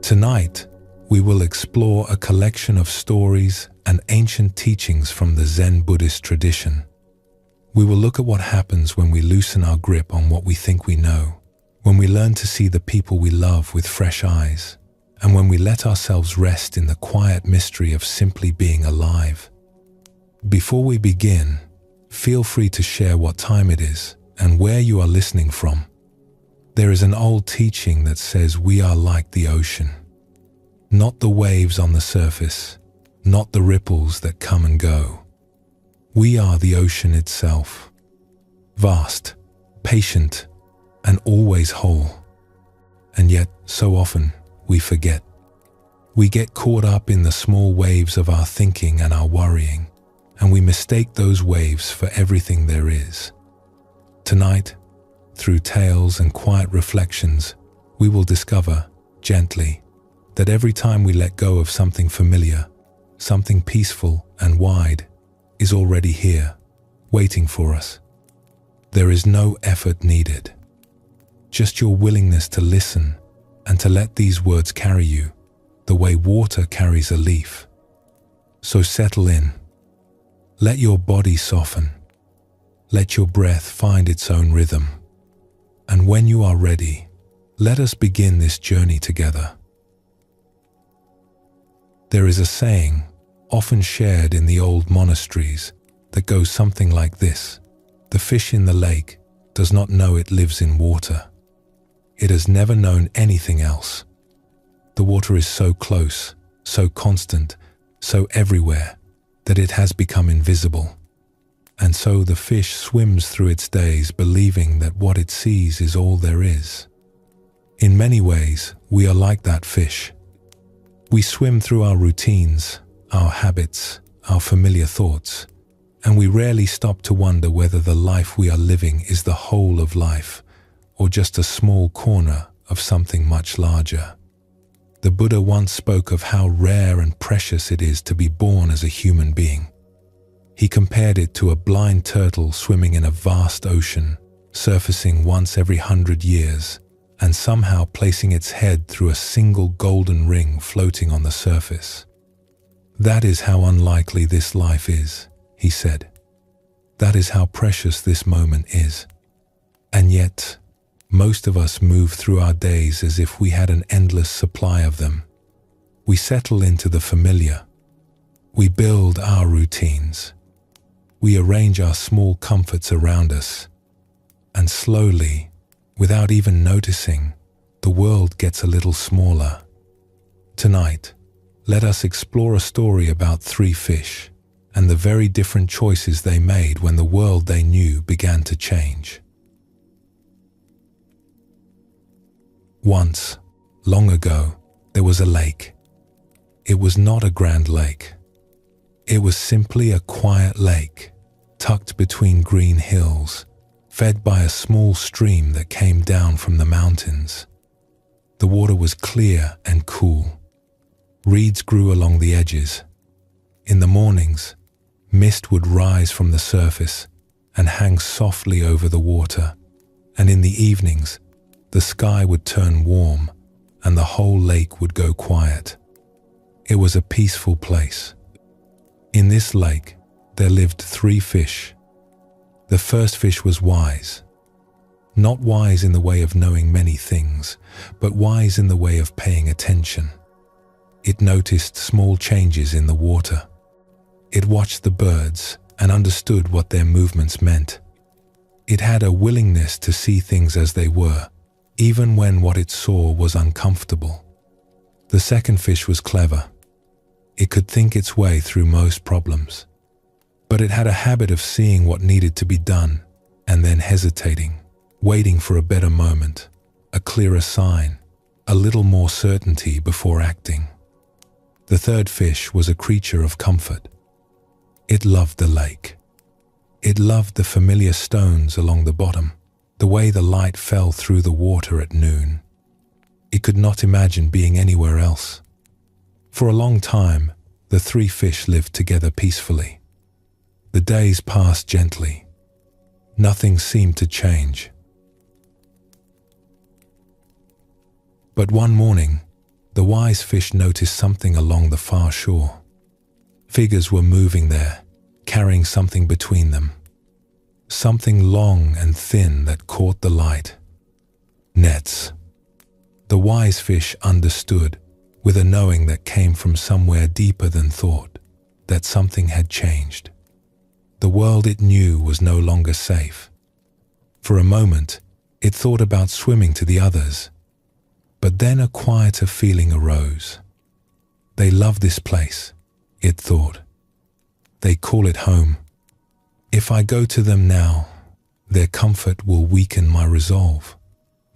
Tonight, we will explore a collection of stories and ancient teachings from the Zen Buddhist tradition. We will look at what happens when we loosen our grip on what we think we know, when we learn to see the people we love with fresh eyes, and when we let ourselves rest in the quiet mystery of simply being alive. Before we begin, feel free to share what time it is and where you are listening from. There is an old teaching that says we are like the ocean. Not the waves on the surface, not the ripples that come and go. We are the ocean itself, vast, patient, and always whole. And yet, so often, we forget. We get caught up in the small waves of our thinking and our worrying, and we mistake those waves for everything there is. Tonight, through tales and quiet reflections, we will discover, gently, that every time we let go of something familiar, something peaceful and wide is already here, waiting for us. There is no effort needed. Just your willingness to listen and to let these words carry you, the way water carries a leaf. So settle in. Let your body soften. Let your breath find its own rhythm. And when you are ready, let us begin this journey together. There is a saying, often shared in the old monasteries, that goes something like this: the fish in the lake does not know it lives in water. It has never known anything else. The water is so close, so constant, so everywhere, that it has become invisible. And so the fish swims through its days believing that what it sees is all there is. In many ways, we are like that fish. We swim through our routines, our habits, our familiar thoughts, and we rarely stop to wonder whether the life we are living is the whole of life, or just a small corner of something much larger. The Buddha once spoke of how rare and precious it is to be born as a human being. He compared it to a blind turtle swimming in a vast ocean, surfacing once every 100 years, and somehow placing its head through a single golden ring floating on the surface. That is how unlikely this life is, he said. That is how precious this moment is. And yet, most of us move through our days as if we had an endless supply of them. We settle into the familiar. We build our routines. We arrange our small comforts around us. And slowly, without even noticing, the world gets a little smaller. Tonight, let us explore a story about three fish and the very different choices they made when the world they knew began to change. Once, long ago, there was a lake. It was not a grand lake. It was simply a quiet lake, tucked between green hills, fed by a small stream that came down from the mountains. The water was clear and cool. Reeds grew along the edges. In the mornings, mist would rise from the surface and hang softly over the water, and in the evenings, the sky would turn warm and the whole lake would go quiet. It was a peaceful place. In this lake, there lived three fish. The first fish was wise. Not wise in the way of knowing many things, but wise in the way of paying attention. It noticed small changes in the water. It watched the birds and understood what their movements meant. It had a willingness to see things as they were, even when what it saw was uncomfortable. The second fish was clever. It could think its way through most problems. But it had a habit of seeing what needed to be done and then hesitating, waiting for a better moment, a clearer sign, a little more certainty before acting. The third fish was a creature of comfort. It loved the lake. It loved the familiar stones along the bottom, the way the light fell through the water at noon. It could not imagine being anywhere else. For a long time, the three fish lived together peacefully. The days passed gently. Nothing seemed to change. But one morning, The wise fish noticed something along the far shore. Figures were moving there, carrying something between them. Something long and thin that caught the light. Nets. The wise fish understood, with a knowing that came from somewhere deeper than thought, that something had changed. The world it knew was no longer safe. For a moment, it thought about swimming to the others. But then a quieter feeling arose. They love this place, it thought. They call it home. If I go to them now, their comfort will weaken my resolve.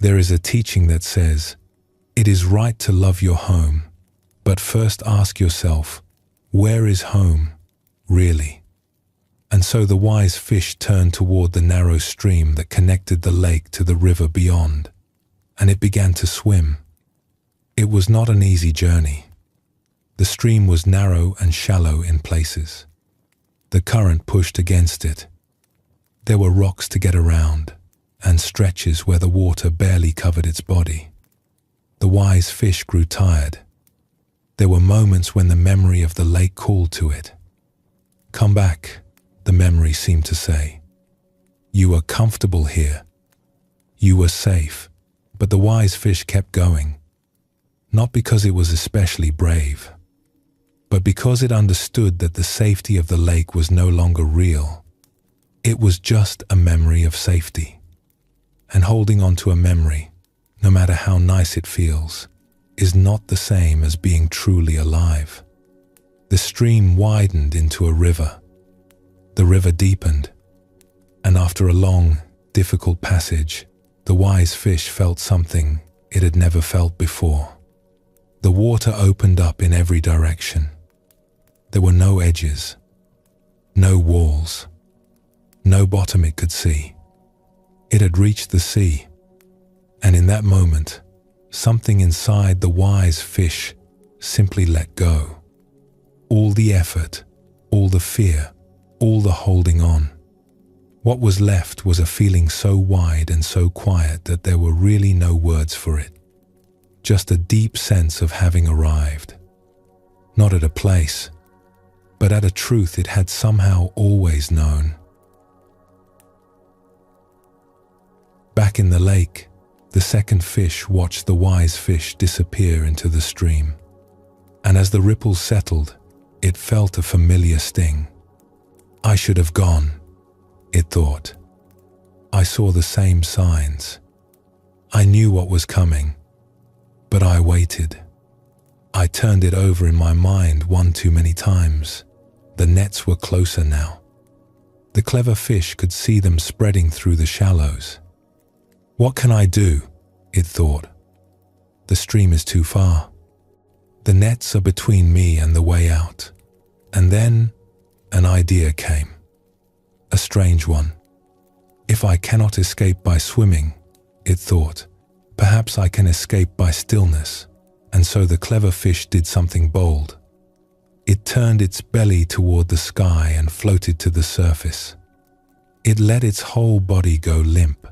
There is a teaching that says, it is right to love your home, but first ask yourself, where is home, really? And so the wise fish turned toward the narrow stream that connected the lake to the river beyond, and it began to swim. It was not an easy journey. The stream was narrow and shallow in places. The current pushed against it. There were rocks to get around, and stretches where the water barely covered its body. The wise fish grew tired. There were moments when the memory of the lake called to it. Come back, the memory seemed to say. You are comfortable here. You were safe, but the wise fish kept going. Not because it was especially brave, but because it understood that the safety of the lake was no longer real. It was just a memory of safety. And holding on to a memory, no matter how nice it feels, is not the same as being truly alive. The stream widened into a river. The river deepened, and after a long, difficult passage, the wise fish felt something it had never felt before. The water opened up in every direction. There were no edges, no walls, no bottom it could see. It had reached the sea, and in that moment, something inside the wise fish simply let go. All the effort, all the fear, all the holding on. What was left was a feeling so wide and so quiet that there were really no words for it. Just a deep sense of having arrived. Not at a place, but at a truth it had somehow always known. Back in the lake, the second fish watched the wise fish disappear into the stream. And as the ripples settled, it felt a familiar sting. I should have gone, it thought. I saw the same signs. I knew what was coming, but I waited. I turned it over in my mind one too many times. The nets were closer now. The clever fish could see them spreading through the shallows. What can I do? It thought. The stream is too far. The nets are between me and the way out. And then an idea came. A strange one. If I cannot escape by swimming, it thought, perhaps I can escape by stillness. And so the clever fish did something bold. It turned its belly toward the sky and floated to the surface. It let its whole body go limp.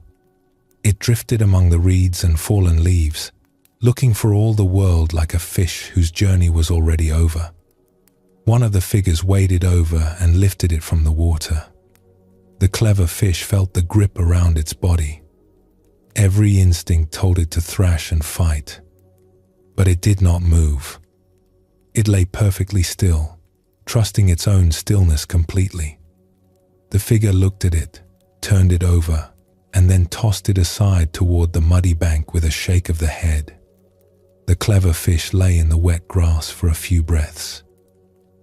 It drifted among the reeds and fallen leaves, looking for all the world like a fish whose journey was already over. One of the figures waded over and lifted it from the water. The clever fish felt the grip around its body. Every instinct told it to thrash and fight. But it did not move. It lay perfectly still, trusting its own stillness completely. The figure looked at it, turned it over, and then tossed it aside toward the muddy bank with a shake of the head. The clever fish lay in the wet grass for a few breaths.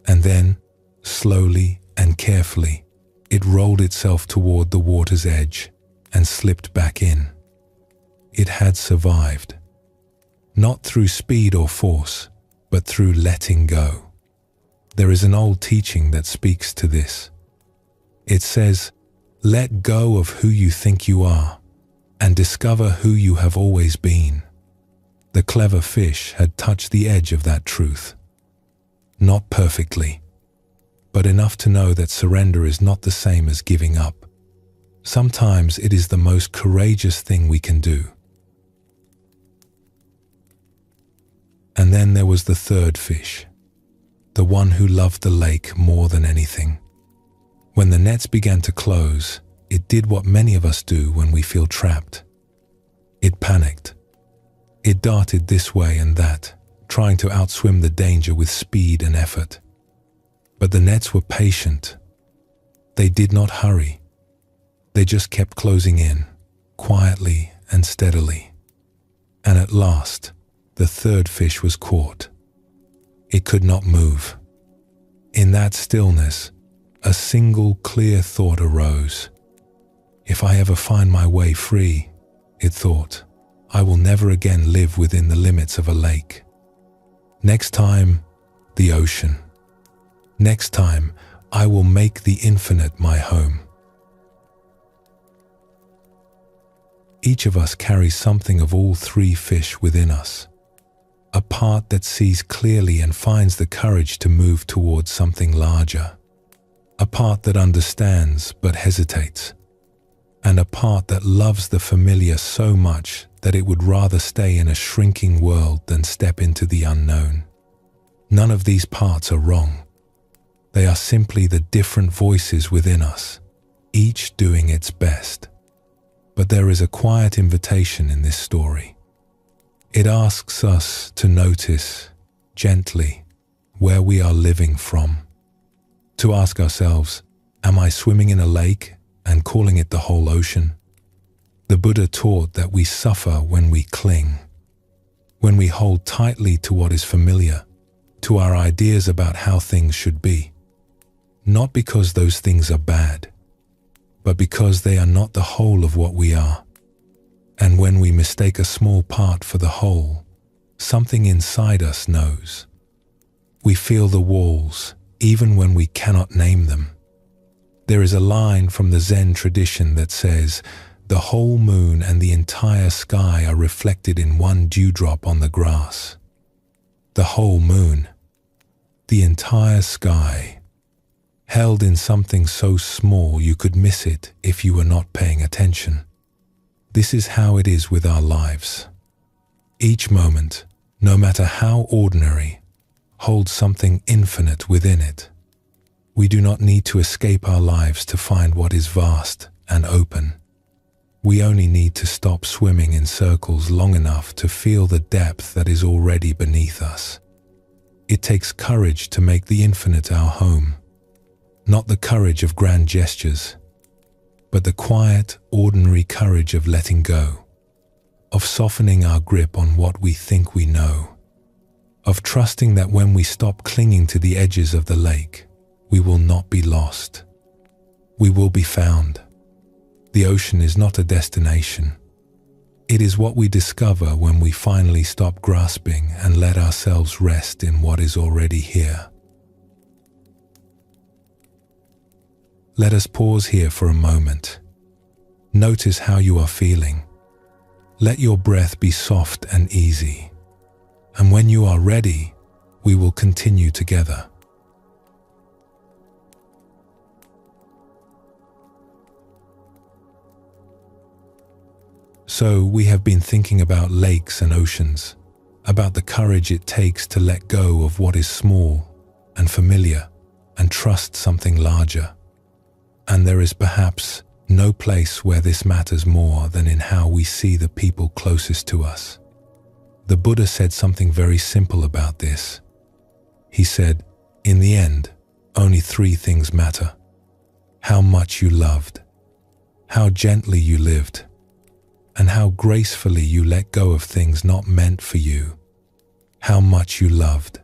And then, slowly and carefully, it rolled itself toward the water's edge and slipped back in. It had survived. Not through speed or force, but through letting go. There is an old teaching that speaks to this. It says, let go of who you think you are and discover who you have always been. The clever fish had touched the edge of that truth. Not perfectly, but enough to know that surrender is not the same as giving up. Sometimes it is the most courageous thing we can do. And then there was the third fish, the one who loved the lake more than anything. When the nets began to close, it did what many of us do when we feel trapped. It panicked. It darted this way and that, trying to outswim the danger with speed and effort. But the nets were patient. They did not hurry. They just kept closing in, quietly and steadily. And at last, the third fish was caught. It could not move. In that stillness, a single clear thought arose. If I ever find my way free, it thought, I will never again live within the limits of a lake. Next time, the ocean. Next time, I will make the infinite my home. Each of us carries something of all three fish within us. A part that sees clearly and finds the courage to move towards something larger. A part that understands but hesitates. And a part that loves the familiar so much that it would rather stay in a shrinking world than step into the unknown. None of these parts are wrong. They are simply the different voices within us, each doing its best. But there is a quiet invitation in this story. It asks us to notice, gently, where we are living from. To ask ourselves, am I swimming in a lake and calling it the whole ocean? The Buddha taught that we suffer when we cling, when we hold tightly to what is familiar, to our ideas about how things should be. Not because those things are bad, but because they are not the whole of what we are. And when we mistake a small part for the whole, something inside us knows. We feel the walls, even when we cannot name them. There is a line from the Zen tradition that says, the whole moon and the entire sky are reflected in one dewdrop on the grass. The whole moon, the entire sky, held in something so small you could miss it if you were not paying attention. This is how it is with our lives. Each moment, no matter how ordinary, holds something infinite within it. We do not need to escape our lives to find what is vast and open. We only need to stop swimming in circles long enough to feel the depth that is already beneath us. It takes courage to make the infinite our home. Not the courage of grand gestures, but the quiet, ordinary courage of letting go, of softening our grip on what we think we know, of trusting that when we stop clinging to the edges of the lake, we will not be lost. We will be found. The ocean is not a destination. It is what we discover when we finally stop grasping and let ourselves rest in what is already here. Let us pause here for a moment. Notice how you are feeling. Let your breath be soft and easy. And when you are ready, we will continue together. So we have been thinking about lakes and oceans, about the courage it takes to let go of what is small and familiar and trust something larger. And there is perhaps no place where this matters more than in how we see the people closest to us. The Buddha said something very simple about this. He said, in the end, only three things matter: how much you loved, how gently you lived, and how gracefully you let go of things not meant for you. How much you loved,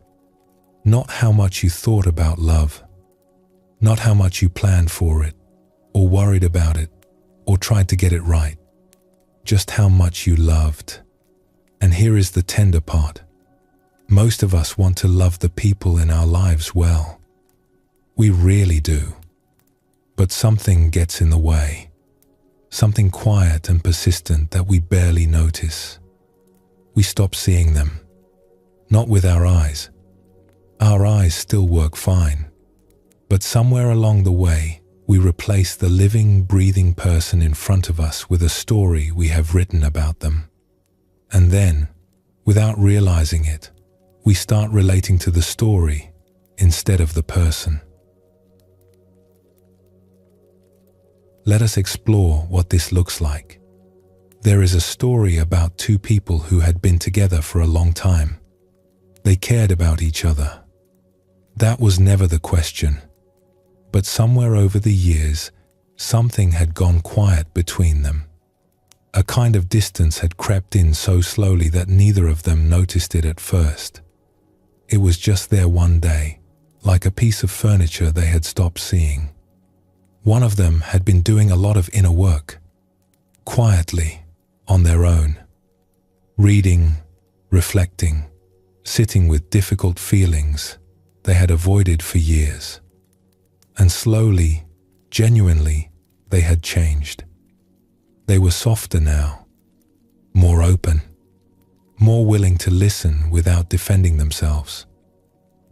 not how much you thought about love, not how much you planned for it, or worried about it, or tried to get it right. Just how much you loved. And here is the tender part. Most of us want to love the people in our lives well. We really do. But something gets in the way. Something quiet and persistent that we barely notice. We stop seeing them. Not with our eyes. Our eyes still work fine. But somewhere along the way, we replace the living, breathing person in front of us with a story we have written about them. And then, without realizing it, We start relating to the story instead of the person. Let us explore what this looks like. There is a story about two people who had been together for a long time. They cared about each other. That was never the question. But somewhere over the years, something had gone quiet between them. A kind of distance had crept in so slowly that neither of them noticed it at first. It was just there one day, like a piece of furniture they had stopped seeing. One of them had been doing a lot of inner work, quietly, on their own, reading, reflecting, sitting with difficult feelings they had avoided for years. And slowly, genuinely, they had changed. They were softer now, more open, more willing to listen without defending themselves.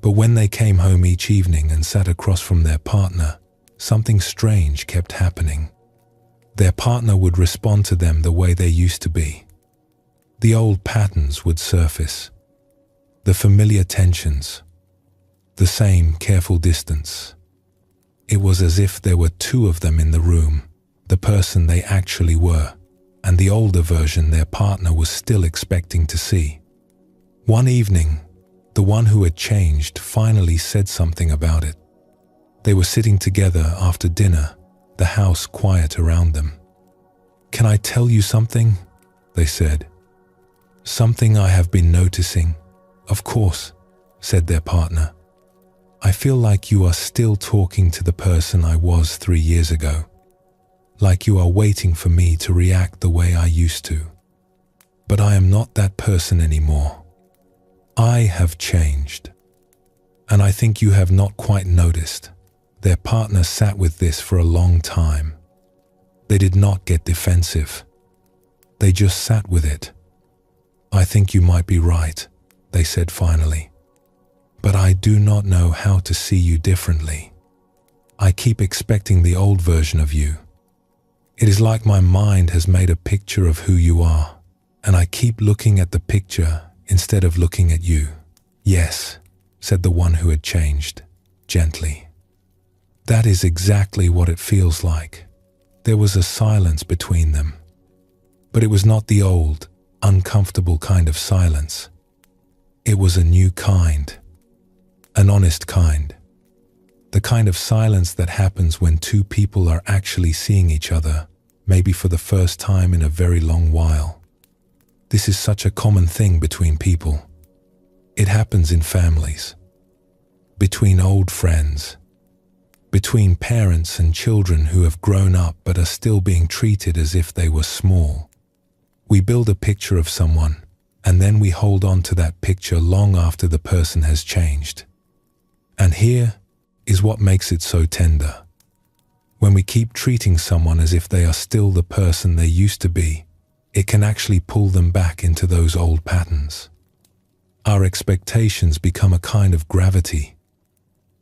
But when they came home each evening and sat across from their partner, something strange kept happening. Their partner would respond to them the way they used to be. The old patterns would surface, the familiar tensions, the same careful distance. It was as if there were two of them in the room, the person they actually were, and the older version their partner was still expecting to see. One evening, the one who had changed finally said something about it. They were sitting together after dinner, the house quiet around them. "Can I tell you something?" they said. "Something I have been noticing." "Of course," said their partner. "I feel like you are still talking to the person I was 3 years ago. Like you are waiting for me to react the way I used to. But I am not that person anymore. I have changed. And I think you have not quite noticed." Their partner sat with this for a long time. They did not get defensive. They just sat with it. "I think you might be right," they said finally. "But I do not know how to see you differently. I keep expecting the old version of you. It is like my mind has made a picture of who you are, and I keep looking at the picture instead of looking at you." "Yes," said the one who had changed, gently. "That is exactly what it feels like." There was a silence between them. But it was not the old, uncomfortable kind of silence. It was a new kind, an honest kind. The kind of silence that happens when two people are actually seeing each other, maybe for the first time in a very long while. This is such a common thing between people. It happens in families, between old friends, between parents and children who have grown up but are still being treated as if they were small. We build a picture of someone, and then we hold on to that picture long after the person has changed. And here is what makes it so tender. When we keep treating someone as if they are still the person they used to be, it can actually pull them back into those old patterns. Our expectations become a kind of gravity.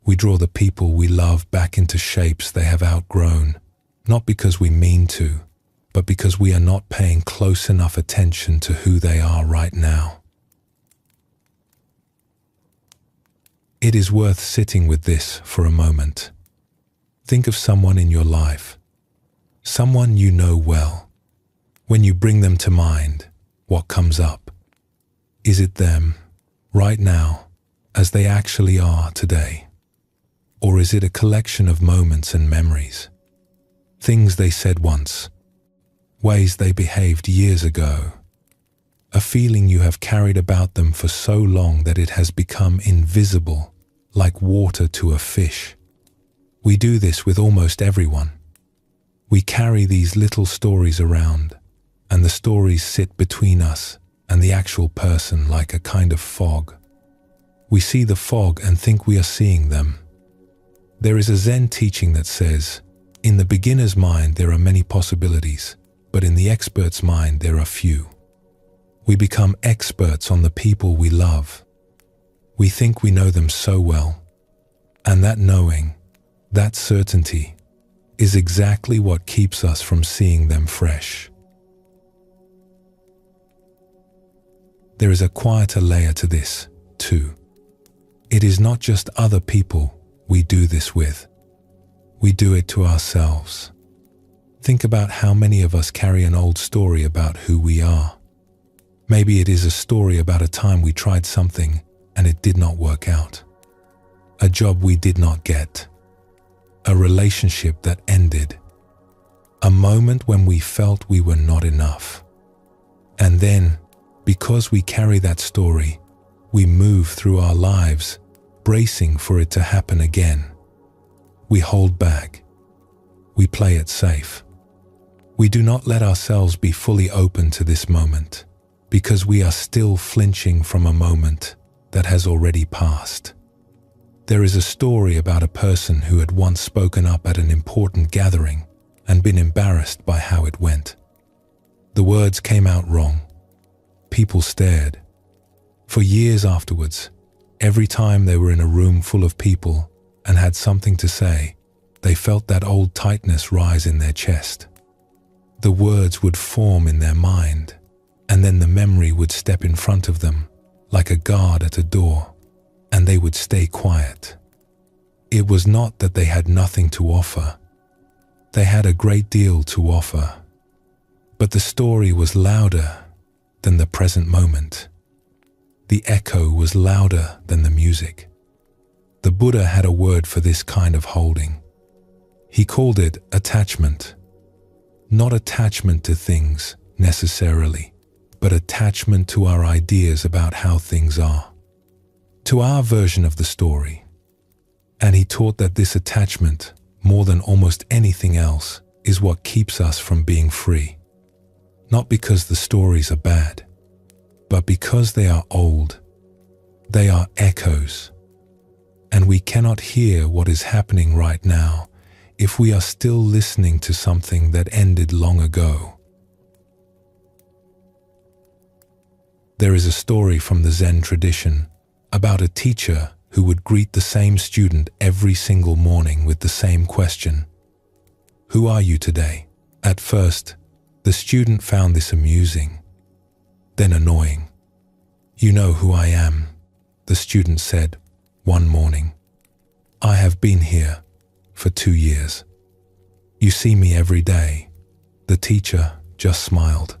We draw the people we love back into shapes they have outgrown, not because we mean to, but because we are not paying close enough attention to who they are right now. It is worth sitting with this for a moment. Think of someone in your life, someone you know well. When you bring them to mind, what comes up? Is it them, right now, as they actually are today? Or is it a collection of moments and memories? Things they said once, ways they behaved years ago, a feeling you have carried about them for so long that it has become invisible, like water to a fish. We do this with almost everyone. We carry these little stories around, and the stories sit between us and the actual person like a kind of fog. We see the fog and think we are seeing them. There is a Zen teaching that says, in the beginner's mind there are many possibilities, but in the expert's mind there are few. We become experts on the people we love. We think we know them so well, and that knowing, that certainty, is exactly what keeps us from seeing them fresh. There is a quieter layer to this, too. It is not just other people we do this with. We do it to ourselves. Think about how many of us carry an old story about who we are. Maybe it is a story about a time we tried something and it did not work out. A job we did not get. A relationship that ended. A moment when we felt we were not enough. And then, because we carry that story, we move through our lives, bracing for it to happen again. We hold back. We play it safe. We do not let ourselves be fully open to this moment, because we are still flinching from a moment that has already passed. There is a story about a person who had once spoken up at an important gathering and been embarrassed by how it went. The words came out wrong. People stared. For years afterwards, every time they were in a room full of people and had something to say, they felt that old tightness rise in their chest. The words would form in their mind, and then the memory would step in front of them, like a guard at a door, and they would stay quiet. It was not that they had nothing to offer. They had a great deal to offer. But the story was louder than the present moment. The echo was louder than the music. The Buddha had a word for this kind of holding. He called it attachment. Not attachment to things, necessarily, but attachment to our ideas about how things are, to our version of the story. And he taught that this attachment, more than almost anything else, is what keeps us from being free. Not because the stories are bad, but because they are old. They are echoes. And we cannot hear what is happening right now if we are still listening to something that ended long ago. There is a story from the Zen tradition about a teacher who would greet the same student every single morning with the same question. Who are you today? At first, the student found this amusing, then annoying. You know who I am, the student said one morning. I have been here for 2 years. You see me every day. The teacher just smiled.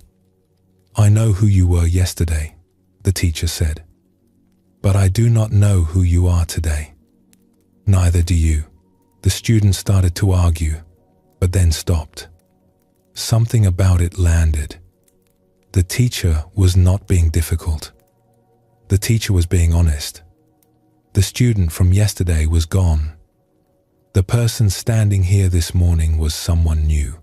I know who you were yesterday, the teacher said. But I do not know who you are today. Neither do you. The student started to argue, but then stopped. Something about it landed. The teacher was not being difficult. The teacher was being honest. The student from yesterday was gone. The person standing here this morning was someone new.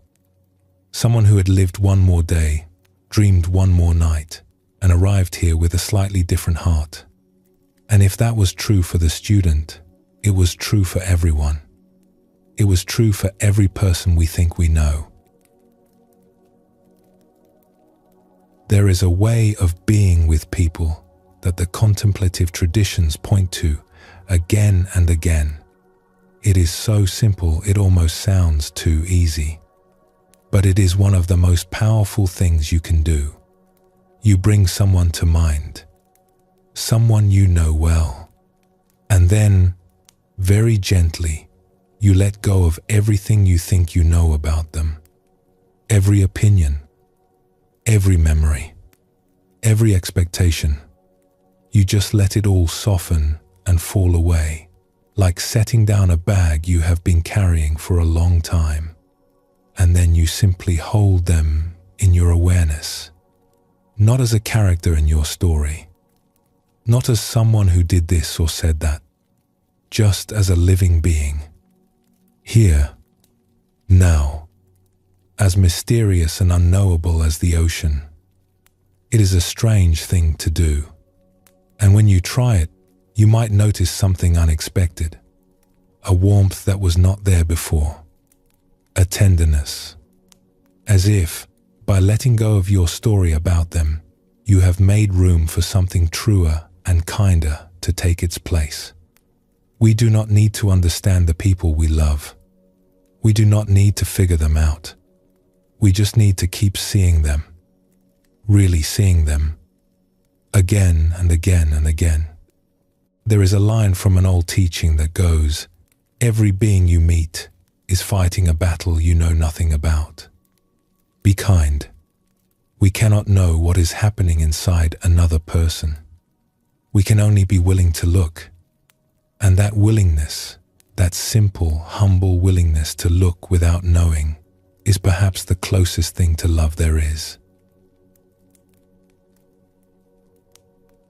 Someone who had lived one more day, dreamed one more night, and arrived here with a slightly different heart. And if that was true for the student, it was true for everyone. It was true for every person we think we know. There is a way of being with people that the contemplative traditions point to again and again. It is so simple it almost sounds too easy. But it is one of the most powerful things you can do. You bring someone to mind, someone you know well, and then, very gently, you let go of everything you think you know about them. Every opinion, every memory, every expectation. You just let it all soften and fall away, like setting down a bag you have been carrying for a long time. And then you simply hold them in your awareness, not as a character in your story, not as someone who did this or said that, just as a living being. Here, now, as mysterious and unknowable as the ocean. It is a strange thing to do. And when you try it, you might notice something unexpected, a warmth that was not there before, a tenderness, as if, by letting go of your story about them, you have made room for something truer and kinder to take its place. We do not need to understand the people we love. We do not need to figure them out. We just need to keep seeing them, really seeing them, again and again and again. There is a line from an old teaching that goes, "Every being you meet is fighting a battle you know nothing about." Be kind. We cannot know what is happening inside another person. We can only be willing to look. And that willingness, that simple, humble willingness to look without knowing, is perhaps the closest thing to love there is.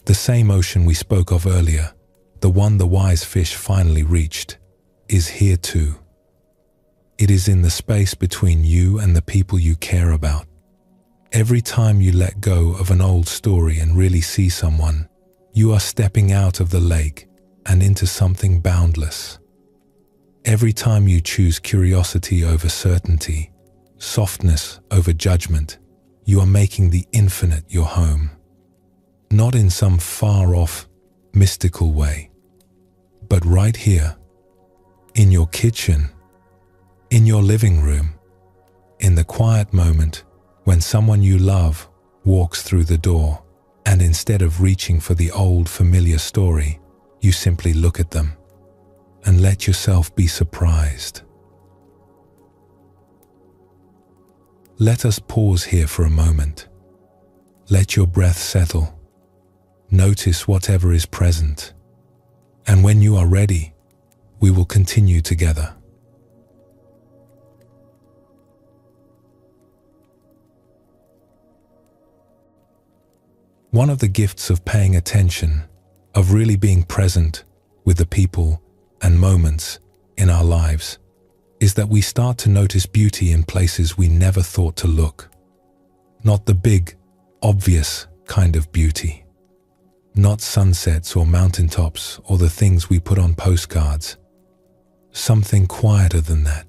The same ocean we spoke of earlier, the one the wise fish finally reached, is here too. It is in the space between you and the people you care about. Every time you let go of an old story and really see someone, you are stepping out of the lake and into something boundless. Every time you choose curiosity over certainty, softness over judgment, you are making the infinite your home. Not in some far-off, mystical way, but right here, in your kitchen, in your living room, in the quiet moment when someone you love walks through the door, and instead of reaching for the old familiar story, you simply look at them and let yourself be surprised. Let us pause here for a moment. Let your breath settle. Notice whatever is present. And when you are ready, we will continue together. One of the gifts of paying attention, of really being present with the people and moments in our lives, is that we start to notice beauty in places we never thought to look. Not the big, obvious kind of beauty. Not sunsets or mountaintops or the things we put on postcards. Something quieter than that.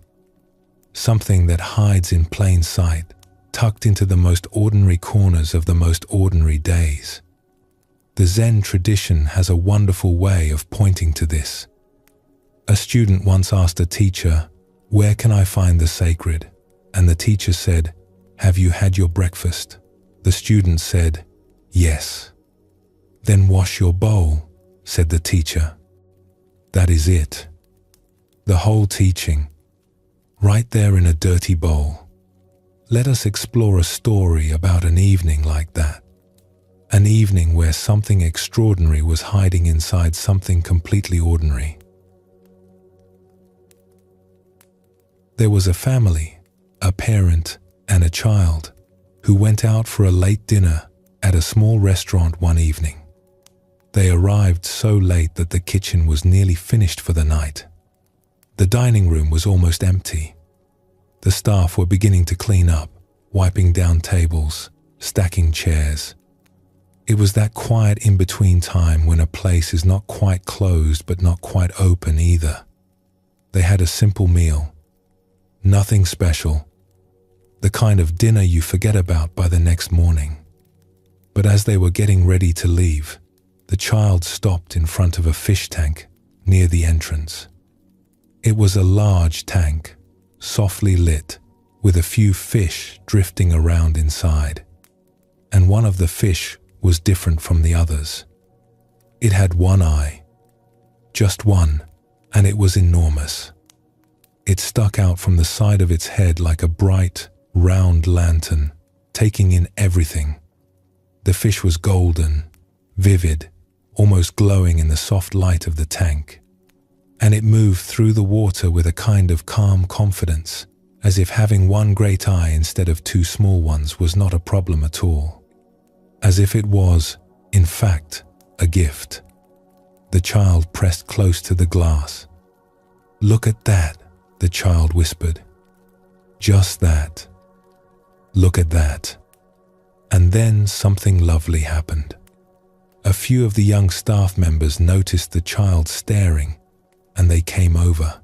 Something that hides in plain sight, tucked into the most ordinary corners of the most ordinary days. The Zen tradition has a wonderful way of pointing to this. A student once asked a teacher, "Where can I find the sacred?" And the teacher said, "Have you had your breakfast?" The student said, "Yes." "Then wash your bowl," said the teacher. That is it. The whole teaching, right there in a dirty bowl. Let us explore a story about an evening like that. An evening where something extraordinary was hiding inside something completely ordinary. There was a family, a parent and a child, who went out for a late dinner at a small restaurant one evening. They arrived so late that the kitchen was nearly finished for the night. The dining room was almost empty. The staff were beginning to clean up, wiping down tables, stacking chairs. It was that quiet in-between time when a place is not quite closed but not quite open either. They had a simple meal. Nothing special. The kind of dinner you forget about by the next morning. But as they were getting ready to leave, the child stopped in front of a fish tank near the entrance. It was a large tank, softly lit, with a few fish drifting around inside. And one of the fish was different from the others. It had one eye, just one, and it was enormous. It stuck out from the side of its head like a bright, round lantern, taking in everything. The fish was golden, vivid, almost glowing in the soft light of the tank. And it moved through the water with a kind of calm confidence, as if having one great eye instead of two small ones was not a problem at all. As if it was, in fact, a gift. The child pressed close to the glass. "Look at that," the child whispered. "Just that. Look at that." And then something lovely happened. A few of the young staff members noticed the child staring, and they came over.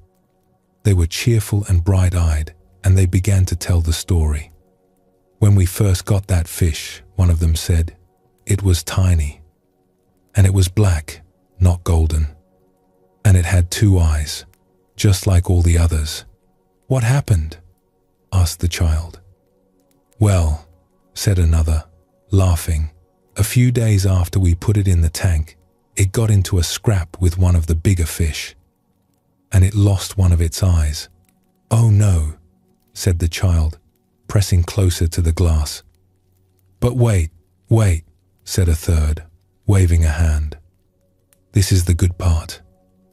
They were cheerful and bright-eyed, and they began to tell the story. "When we first got that fish," one of them said, "it was tiny. And it was black, not golden. And it had two eyes, just like all the others." "What happened?" asked the child. "Well," said another, laughing, "a few days after we put it in the tank, It got into a scrap with one of the bigger fish, and it lost one of its eyes. "Oh no," said the child, pressing closer to the glass. "But wait, said a third, waving a hand. "This is the good part."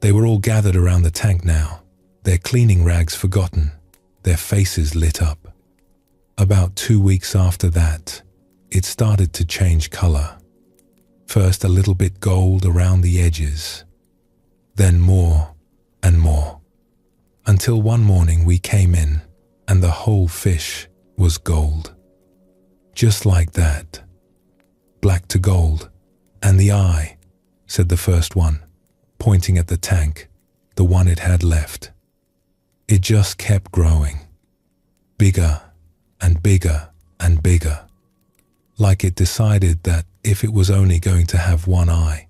They were all gathered around the tank now, their cleaning rags forgotten, their faces lit up. About 2 weeks after that, it started to change color. First a little bit gold around the edges, then more and more, until one morning we came in and the whole fish was gold. Just like that. Black to gold. "And the eye," said the first one, pointing at the tank, the one it had left. It just kept growing. Bigger and bigger and bigger. Like it decided that if it was only going to have one eye,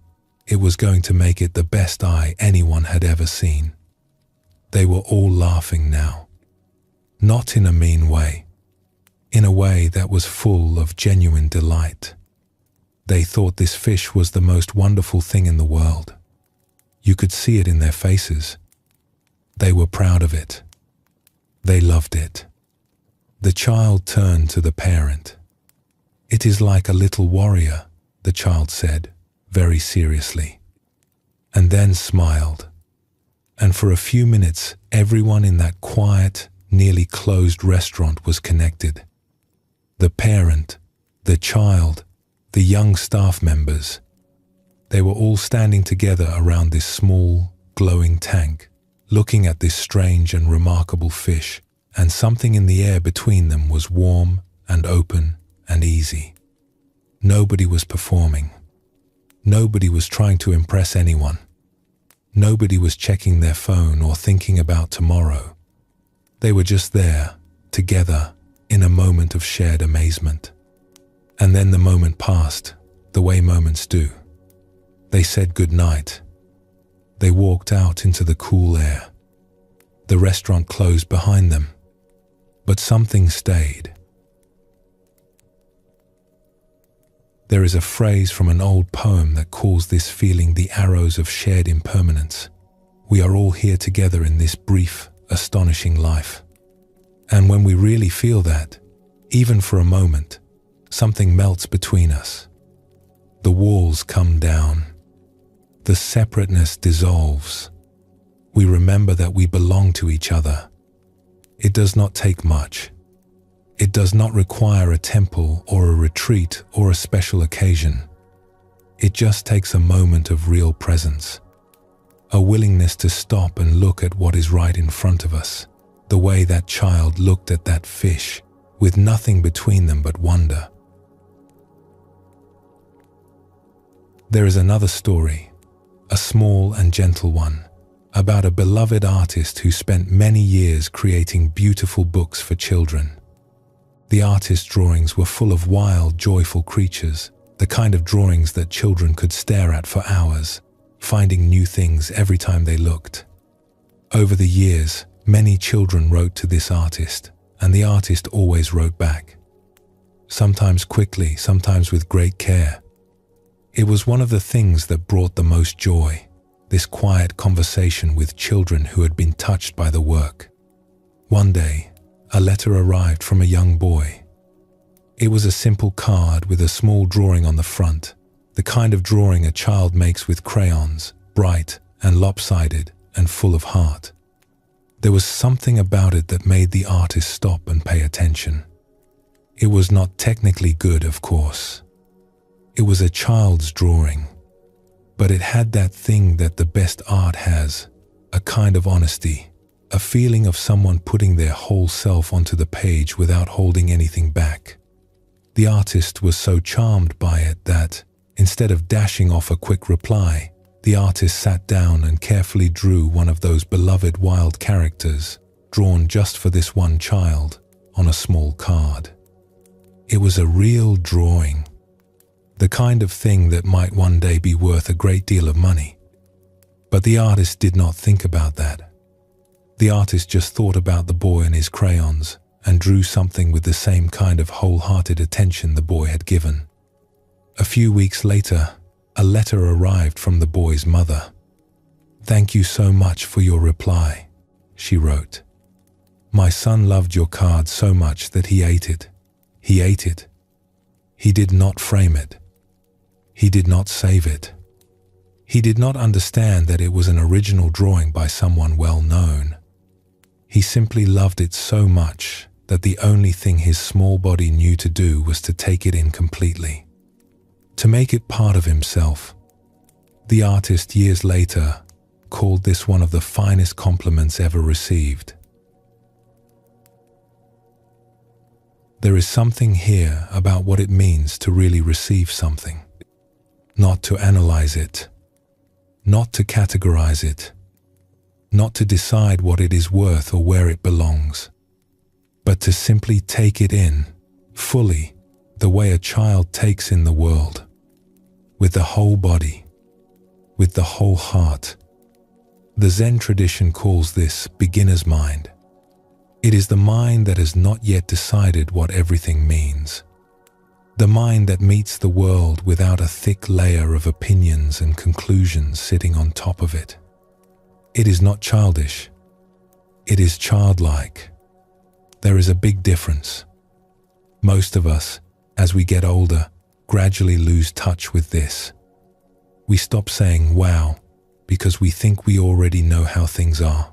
it was going to make it the best eye anyone had ever seen. They were all laughing now. Not in a mean way. In a way that was full of genuine delight. They thought this fish was the most wonderful thing in the world. You could see it in their faces. They were proud of it. They loved it. The child turned to the parent. "It is like a little warrior," the child said, very seriously, and then smiled. And for a few minutes, everyone in that quiet, nearly closed restaurant was connected. The parent, the child, the young staff members. They were all standing together around this small, glowing tank, looking at this strange and remarkable fish, and something in the air between them was warm and open and easy. Nobody was performing. Nobody was trying to impress anyone. Nobody was checking their phone or thinking about tomorrow. They were just there, together, in a moment of shared amazement. And then the moment passed, the way moments do. They said good night. They walked out into the cool air. The restaurant closed behind them, but something stayed. There is a phrase from an old poem that calls this feeling the arrows of shared impermanence. We are all here together in this brief, astonishing life. And when we really feel that, even for a moment, something melts between us. The walls come down. The separateness dissolves. We remember that we belong to each other. It does not take much. It does not require a temple or a retreat or a special occasion. It just takes a moment of real presence. A willingness to stop and look at what is right in front of us, the way that child looked at that fish, with nothing between them but wonder. There is another story, a small and gentle one, about a beloved artist who spent many years creating beautiful books for children. The artist's drawings were full of wild, joyful creatures, the kind of drawings that children could stare at for hours, finding new things every time they looked. Over the years, many children wrote to this artist, and the artist always wrote back. Sometimes quickly, sometimes with great care. It was one of the things that brought the most joy, this quiet conversation with children who had been touched by the work. One day, a letter arrived from a young boy. It was a simple card with a small drawing on the front, the kind of drawing a child makes with crayons, bright and lopsided and full of heart. There was something about it that made the artist stop and pay attention. It was not technically good, of course. It was a child's drawing, but it had that thing that the best art has, a kind of honesty, a feeling of someone putting their whole self onto the page without holding anything back. The artist was so charmed by it that, instead of dashing off a quick reply, the artist sat down and carefully drew one of those beloved wild characters, drawn just for this one child, on a small card. It was a real drawing, the kind of thing that might one day be worth a great deal of money. But the artist did not think about that. The artist just thought about the boy and his crayons and drew something with the same kind of wholehearted attention the boy had given. A few weeks later, a letter arrived from the boy's mother. "Thank you so much for your reply," she wrote. "My son loved your card so much that he ate it. He ate it. He did not frame it. He did not save it. He did not understand that it was an original drawing by someone well known. He simply loved it so much that the only thing his small body knew to do was to take it in completely, to make it part of himself." The artist years later called this one of the finest compliments ever received. There is something here about what it means to really receive something, not to analyze it, not to categorize it, not to decide what it is worth or where it belongs, but to simply take it in, fully, the way a child takes in the world, with the whole body, with the whole heart. The Zen tradition calls this beginner's mind. It is the mind that has not yet decided what everything means. The mind that meets the world without a thick layer of opinions and conclusions sitting on top of it. It is not childish. It is childlike. There is a big difference. Most of us, as we get older, gradually lose touch with this. We stop saying wow because we think we already know how things are.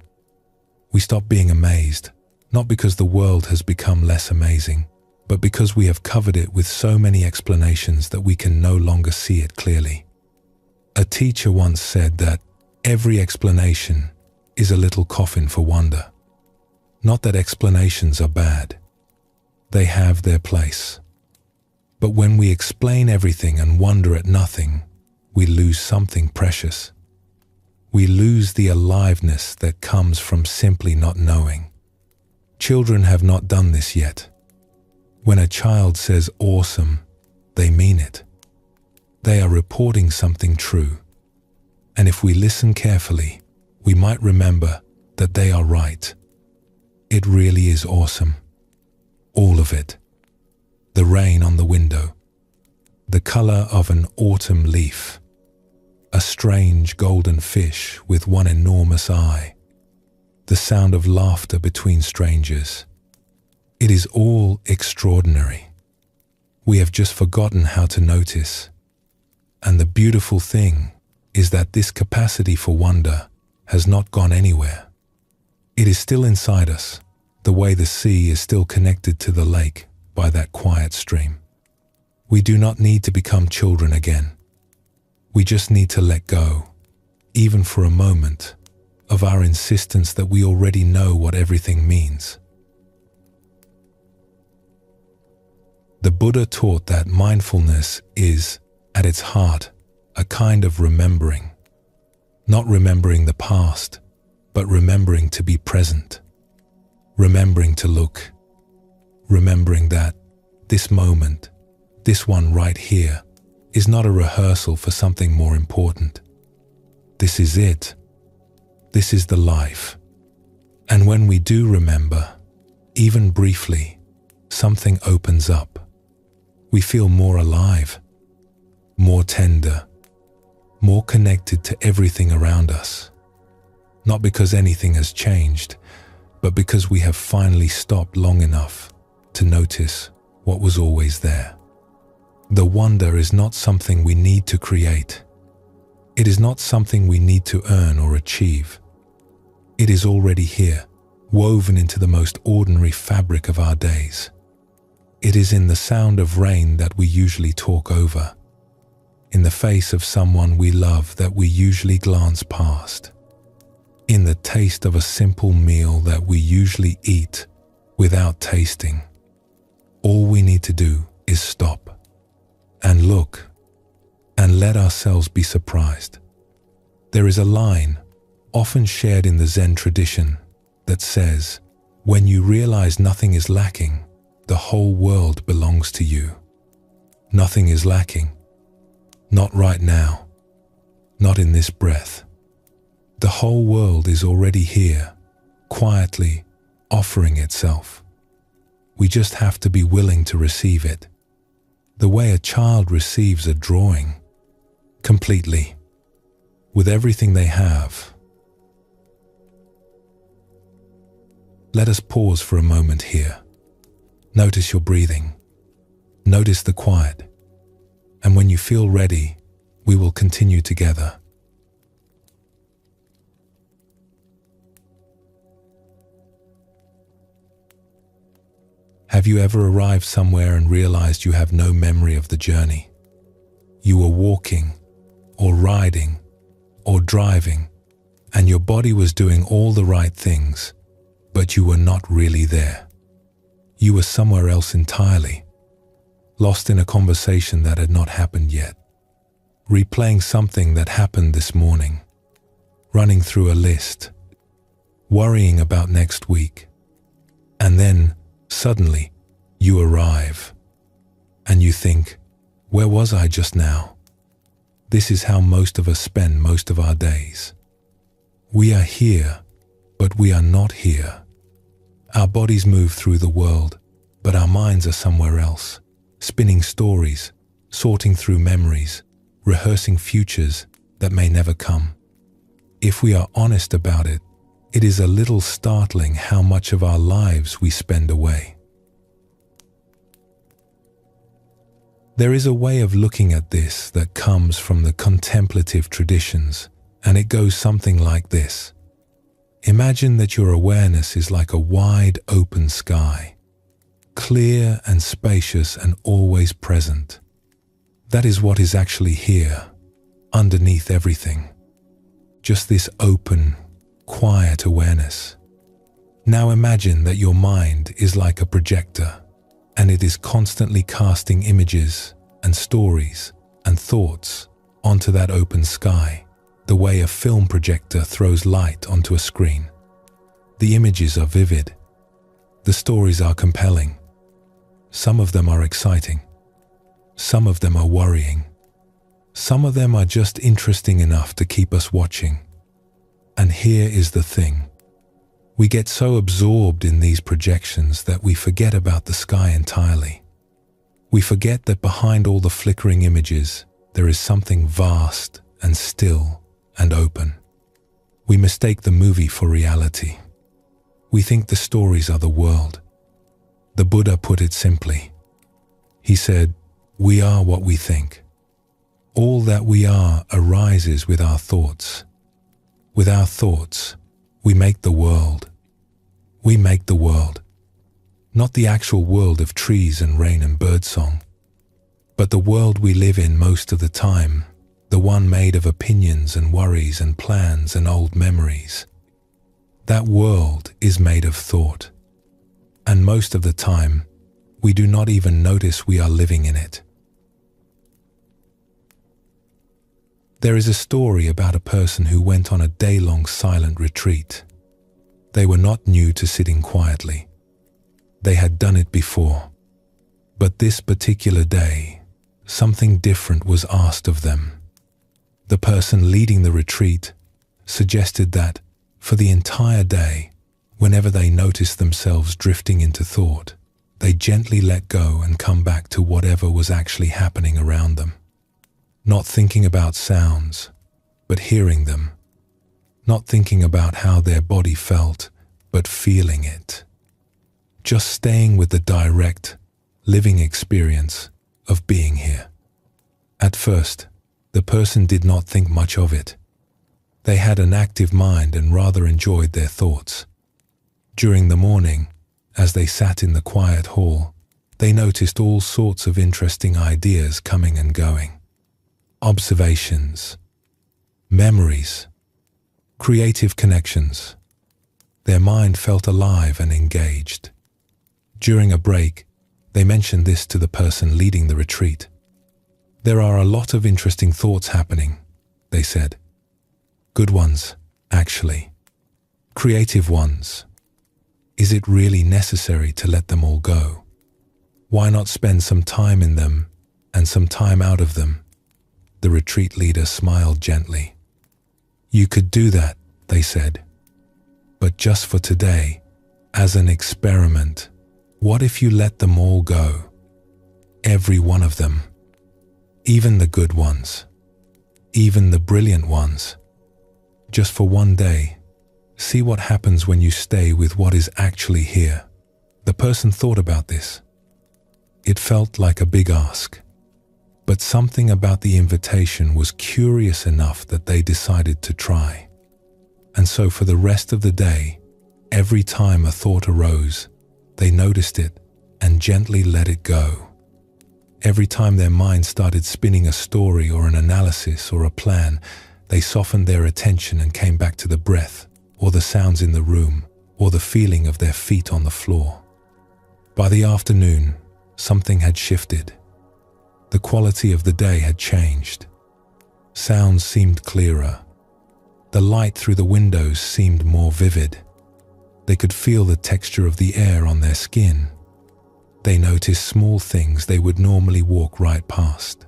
We stop being amazed, not because the world has become less amazing, but because we have covered it with so many explanations that we can no longer see it clearly. A teacher once said that every explanation is a little coffin for wonder. Not that explanations are bad. They have their place. But when we explain everything and wonder at nothing, we lose something precious. We lose the aliveness that comes from simply not knowing. Children have not done this yet. When a child says awesome, they mean it. They are reporting something true. And if we listen carefully, we might remember that they are right. It really is awesome. All of it. The rain on the window, the color of an autumn leaf, a strange golden fish with one enormous eye, the sound of laughter between strangers. It is all extraordinary. We have just forgotten how to notice. And the beautiful thing is that this capacity for wonder has not gone anywhere. It is still inside us, the way the sea is still connected to the lake by that quiet stream. We do not need to become children again. We just need to let go, even for a moment, of our insistence that we already know what everything means. The Buddha taught that mindfulness is, at its heart, a kind of remembering. Not remembering the past, but remembering to be present. Remembering to look. Remembering that this moment, this one right here, is not a rehearsal for something more important. This is it. This is the life. And when we do remember, even briefly, something opens up. We feel more alive, more tender, more connected to everything around us. Not because anything has changed, but because we have finally stopped long enough to notice what was always there. The wonder is not something we need to create. It is not something we need to earn or achieve. It is already here, woven into the most ordinary fabric of our days. It is in the sound of rain that we usually talk over, in the face of someone we love that we usually glance past, in the taste of a simple meal that we usually eat without tasting. All we need to do is stop and look and let ourselves be surprised. There is a line, often shared in the Zen tradition, that says, "When you realize nothing is lacking, the whole world belongs to you." Nothing is lacking. Not right now. Not in this breath. The whole world is already here, quietly offering itself. We just have to be willing to receive it. The way a child receives a drawing, completely, with everything they have. Let us pause for a moment here. Notice your breathing. Notice the quiet. And when you feel ready, we will continue together. Have you ever arrived somewhere and realized you have no memory of the journey? You were walking, or riding, or driving, and your body was doing all the right things, but you were not really there. You were somewhere else entirely, lost in a conversation that had not happened yet, replaying something that happened this morning, running through a list, worrying about next week, and then suddenly, you arrive, and you think, where was I just now? This is how most of us spend most of our days. We are here, but we are not here. Our bodies move through the world, but our minds are somewhere else, spinning stories, sorting through memories, rehearsing futures that may never come. If we are honest about it, it is a little startling how much of our lives we spend away. There is a way of looking at this that comes from the contemplative traditions, and it goes something like this. Imagine that your awareness is like a wide open sky, clear and spacious and always present. That is what is actually here, underneath everything. Just this open, quiet awareness. Now imagine that your mind is like a projector, and it is constantly casting images and stories and thoughts onto that open sky, the way a film projector throws light onto a screen. The images are vivid. The stories are compelling. Some of them are exciting. Some of them are worrying. Some of them are just interesting enough to keep us watching. And here is the thing. We get so absorbed in these projections that we forget about the sky entirely. We forget that behind all the flickering images, there is something vast and still and open. We mistake the movie for reality. We think the stories are the world. The Buddha put it simply. He said, "We are what we think. All that we are arises with our thoughts. With our thoughts, we make the world. We make the world. Not the actual world of trees and rain and birdsong, but the world we live in most of the time, the one made of opinions and worries and plans and old memories. That world is made of thought, and most of the time, we do not even notice we are living in it." There is a story about a person who went on a day-long silent retreat. They were not new to sitting quietly. They had done it before. But this particular day, something different was asked of them. The person leading the retreat suggested that, for the entire day, whenever they noticed themselves drifting into thought, they gently let go and come back to whatever was actually happening around them. Not thinking about sounds, but hearing them. Not thinking about how their body felt, but feeling it. Just staying with the direct, living experience of being here. At first, the person did not think much of it. They had an active mind and rather enjoyed their thoughts. During the morning, as they sat in the quiet hall, they noticed all sorts of interesting ideas coming and going. Observations, memories, creative connections. Their mind felt alive and engaged. During a break, they mentioned this to the person leading the retreat. "There are a lot of interesting thoughts happening," they said. "Good ones, actually. Creative ones. Is it really necessary to let them all go? Why not spend some time in them and some time out of them?" The retreat leader smiled gently. "You could do that," they said. "But just for today, as an experiment, what if you let them all go? Every one of them. Even the good ones. even the brilliant ones. Just for one day, see what happens when you stay with what is actually here. The person thought about this. It felt like a big ask, but something about the invitation was curious enough that they decided to try. And so for the rest of the day, every time a thought arose, they noticed it and gently let it go. Every time their mind started spinning a story or an analysis or a plan, they softened their attention and came back to the breath, or the sounds in the room, or the feeling of their feet on the floor. By the afternoon, something had shifted. The quality of the day had changed. Sounds seemed clearer. The light through the windows seemed more vivid. They could feel the texture of the air on their skin. They noticed small things they would normally walk right past.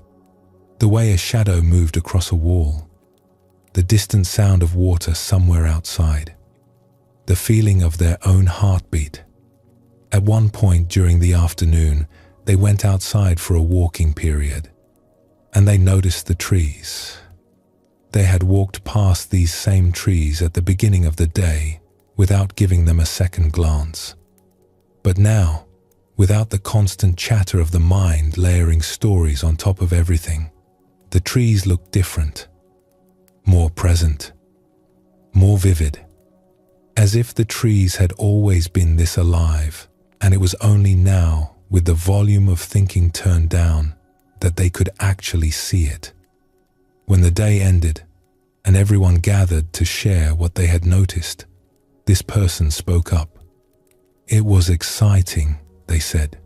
The way a shadow moved across a wall. The distant sound of water somewhere outside. The feeling of their own heartbeat. At one point during the afternoon, they went outside for a walking period, and they noticed the trees. They had walked past these same trees at the beginning of the day without giving them a second glance. But now, without the constant chatter of the mind layering stories on top of everything, the trees looked different, more present, more vivid, as if the trees had always been this alive, and it was only now, with the volume of thinking turned down, that they could actually see it. When the day ended, and everyone gathered to share what they had noticed, this person spoke up. It was exciting, they said.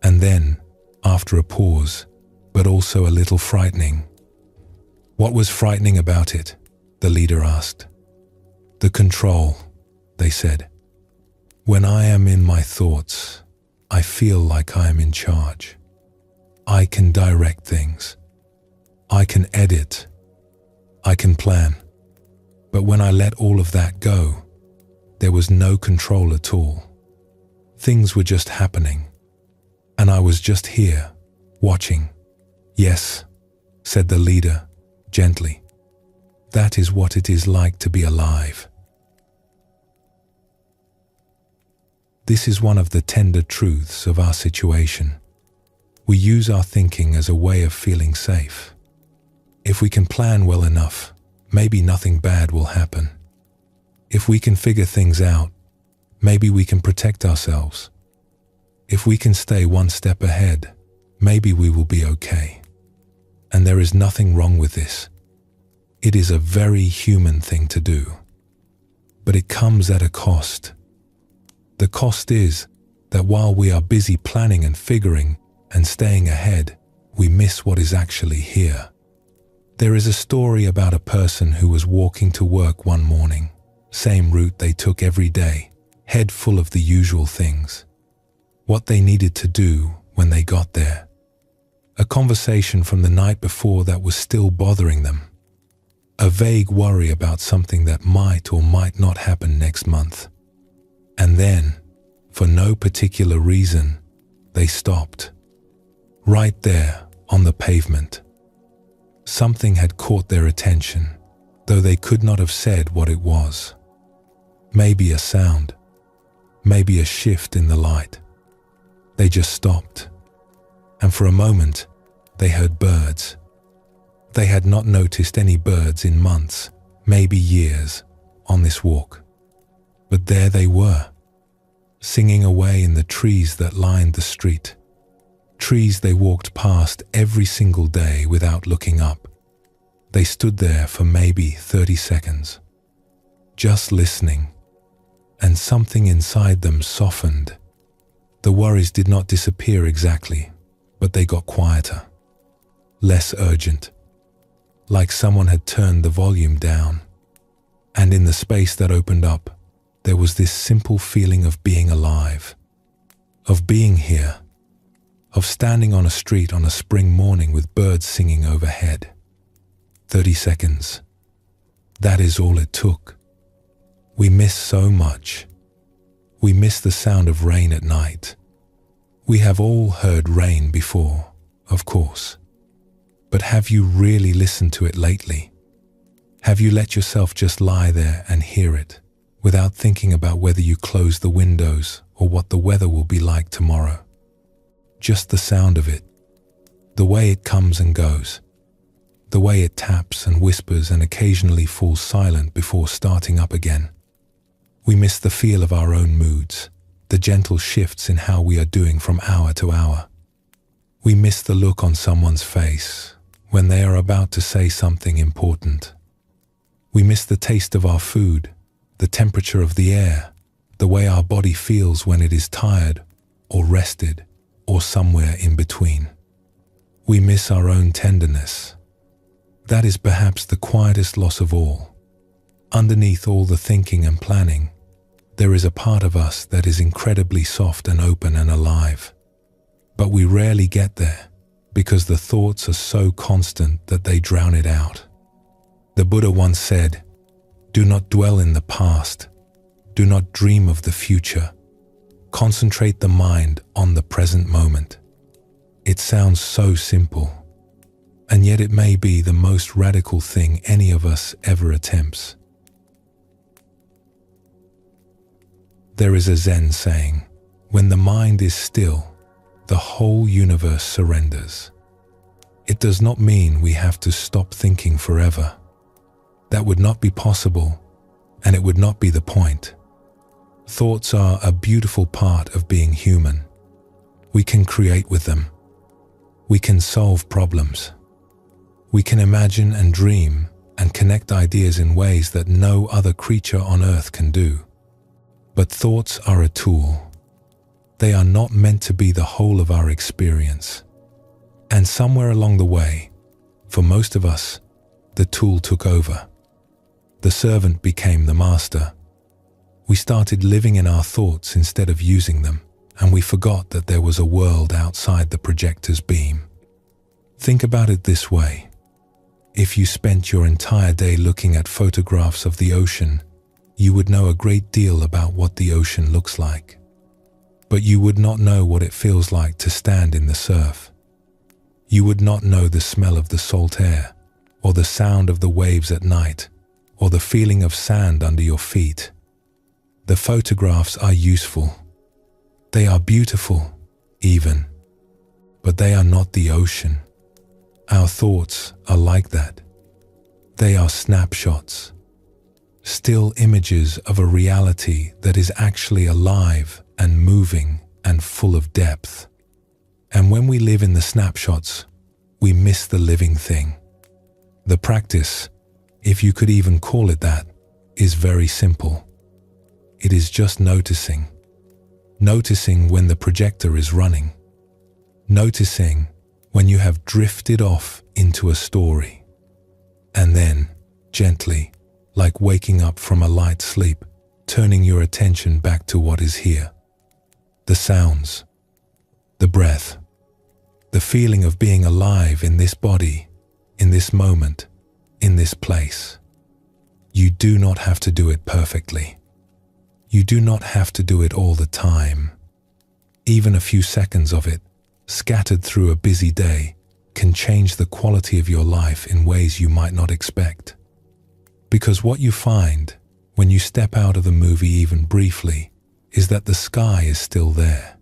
And then, after a pause, but also a little frightening. What was frightening about it? The leader asked. The control, they said. When I am in my thoughts, I feel like I am in charge. I can direct things. I can edit. I can plan. But when I let all of that go, there was no control at all. Things were just happening. And I was just here, watching. Yes, said the leader, gently. That is what it is like to be alive. This is one of the tender truths of our situation. We use our thinking as a way of feeling safe. If we can plan well enough, maybe nothing bad will happen. If we can figure things out, maybe we can protect ourselves. If we can stay one step ahead, maybe we will be okay. And there is nothing wrong with this. It is a very human thing to do. But it comes at a cost. The cost is that while we are busy planning and figuring and staying ahead, we miss what is actually here. There is a story about a person who was walking to work one morning, same route they took every day, head full of the usual things. What they needed to do when they got there. A conversation from the night before that was still bothering them. A vague worry about something that might or might not happen next month. And then, for no particular reason, they stopped. Right there, on the pavement. Something had caught their attention, though they could not have said what it was. Maybe a sound. Maybe a shift in the light. They just stopped. And for a moment, they heard birds. They had not noticed any birds in months, maybe years, on this walk. But there they were, singing away in the trees that lined the street. Trees they walked past every single day without looking up. They stood there for maybe 30 seconds, just listening, and something inside them softened. The worries did not disappear exactly, but they got quieter, less urgent, like someone had turned the volume down. And in the space that opened up, there was this simple feeling of being alive, of being here, of standing on a street on a spring morning with birds singing overhead. 30 seconds. That is all it took. We miss so much. We miss the sound of rain at night. We have all heard rain before, of course. But have you really listened to it lately? Have you let yourself just lie there and hear it, without thinking about whether you close the windows or what the weather will be like tomorrow? Just the sound of it, the way it comes and goes, the way it taps and whispers and occasionally falls silent before starting up again. We miss the feel of our own moods, the gentle shifts in how we are doing from hour to hour. We miss the look on someone's face when they are about to say something important. We miss the taste of our food, the temperature of the air, the way our body feels when it is tired or rested or somewhere in between. We miss our own tenderness. That is perhaps the quietest loss of all. Underneath all the thinking and planning, there is a part of us that is incredibly soft and open and alive. But we rarely get there because the thoughts are so constant that they drown it out. The Buddha once said, "Do not dwell in the past. Do not dream of the future. Concentrate the mind on the present moment." It sounds so simple, and yet it may be the most radical thing any of us ever attempts. There is a Zen saying, "When the mind is still, the whole universe surrenders." It does not mean we have to stop thinking forever. That would not be possible, and it would not be the point. Thoughts are a beautiful part of being human. We can create with them. We can solve problems. We can imagine and dream and connect ideas in ways that no other creature on earth can do. But thoughts are a tool. They are not meant to be the whole of our experience. And somewhere along the way, for most of us, the tool took over. The servant became the master. We started living in our thoughts instead of using them, and we forgot that there was a world outside the projector's beam. Think about it this way. If you spent your entire day looking at photographs of the ocean, you would know a great deal about what the ocean looks like. But you would not know what it feels like to stand in the surf. You would not know the smell of the salt air, or the sound of the waves at night, or the feeling of sand under your feet. The photographs are useful. They are beautiful, even. But they are not the ocean. Our thoughts are like that. They are snapshots. Still images of a reality that is actually alive and moving and full of depth. And when we live in the snapshots, we miss the living thing. The practice, if you could even call it that, is very simple. It is just noticing. Noticing when the projector is running. Noticing when you have drifted off into a story. And then, gently, like waking up from a light sleep, turning your attention back to what is here. The sounds, the breath, the feeling of being alive in this body, in this moment, in this place. You do not have to do it perfectly. You do not have to do it all the time. Even a few seconds of it, scattered through a busy day, can change the quality of your life in ways you might not expect. Because what you find when you step out of the movie even briefly is that the sky is still there.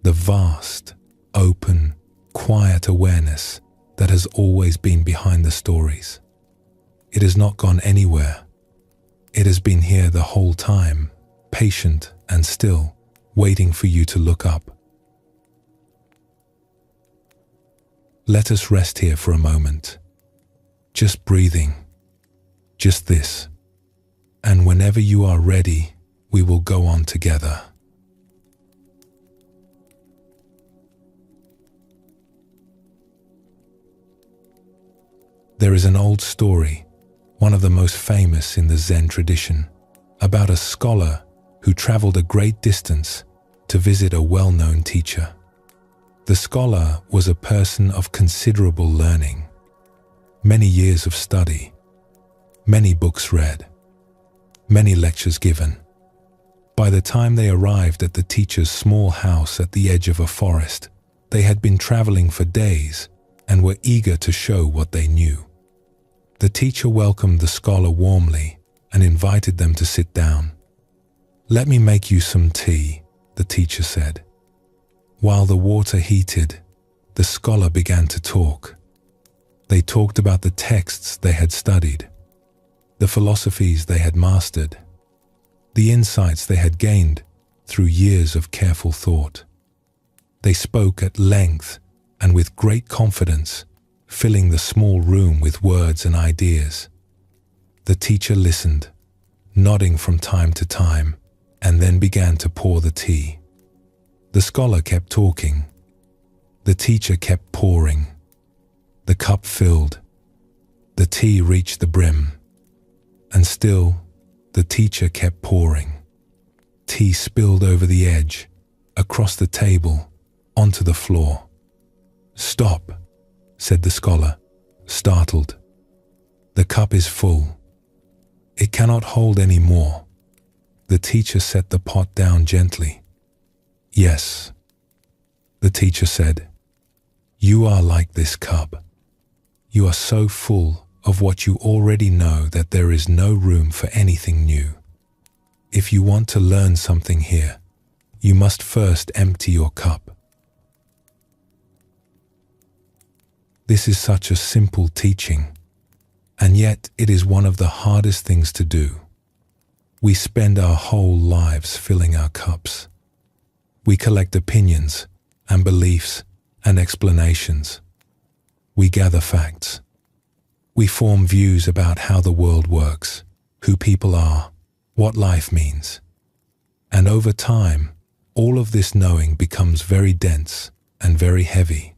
The vast, open, quiet awareness that has always been behind the stories. It has not gone anywhere. It has been here the whole time, patient and still, waiting for you to look up. Let us rest here for a moment. Just breathing. Just this. And whenever you are ready, we will go on together. There is an old story, one of the most famous in the Zen tradition, about a scholar who traveled a great distance to visit a well-known teacher. The scholar was a person of considerable learning, many years of study, many books read, many lectures given. By the time they arrived at the teacher's small house at the edge of a forest, they had been traveling for days and were eager to show what they knew. The teacher welcomed the scholar warmly and invited them to sit down. "Let me make you some tea," the teacher said. While the water heated, the scholar began to talk. They talked about the texts they had studied, the philosophies they had mastered, the insights they had gained through years of careful thought. They spoke at length and with great confidence, filling the small room with words and ideas. The teacher listened, nodding from time to time, and then began to pour the tea. The scholar kept talking. The teacher kept pouring. The cup filled. The tea reached the brim. And still, the teacher kept pouring. Tea spilled over the edge, across the table, onto the floor. "Stop," said the scholar, startled. "The cup is full. It cannot hold any more." The teacher set the pot down gently. "Yes," the teacher said, "you are like this cup. You are so full of what you already know that there is no room for anything new. If you want to learn something here, you must first empty your cup." This is such a simple teaching, and yet it is one of the hardest things to do. We spend our whole lives filling our cups. We collect opinions and beliefs and explanations. We gather facts. We form views about how the world works, who people are, what life means. And over time, all of this knowing becomes very dense and very heavy.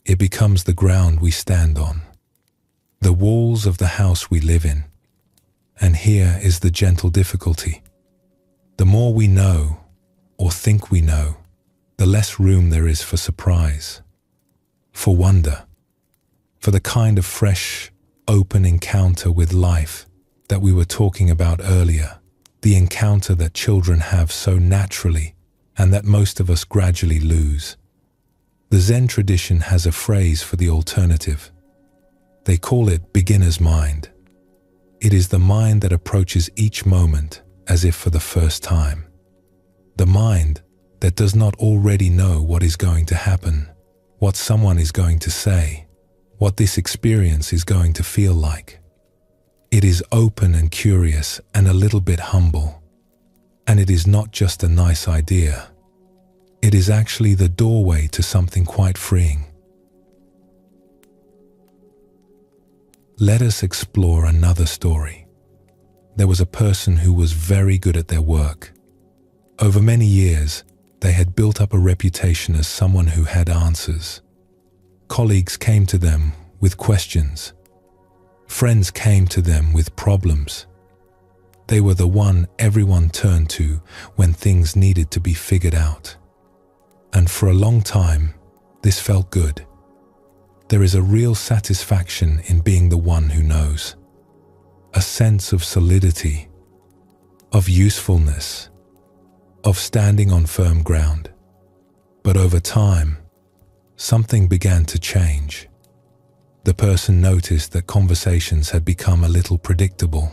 It becomes the ground we stand on, the walls of the house we live in. And here is the gentle difficulty. The more we know, or think we know, the less room there is for surprise, for wonder, for the kind of fresh, open encounter with life that we were talking about earlier, the encounter that children have so naturally and that most of us gradually lose. The Zen tradition has a phrase for the alternative. They call it beginner's mind. It is the mind that approaches each moment as if for the first time. The mind that does not already know what is going to happen, what someone is going to say, what this experience is going to feel like. It is open and curious and a little bit humble. And it is not just a nice idea. It is actually the doorway to something quite freeing. Let us explore another story. There was a person who was very good at their work. Over many years, they had built up a reputation as someone who had answers. Colleagues came to them with questions. Friends came to them with problems. They were the one everyone turned to when things needed to be figured out. And for a long time, this felt good. There is a real satisfaction in being the one who knows. A sense of solidity, of usefulness, of standing on firm ground. But over time, something began to change. The person noticed that conversations had become a little predictable.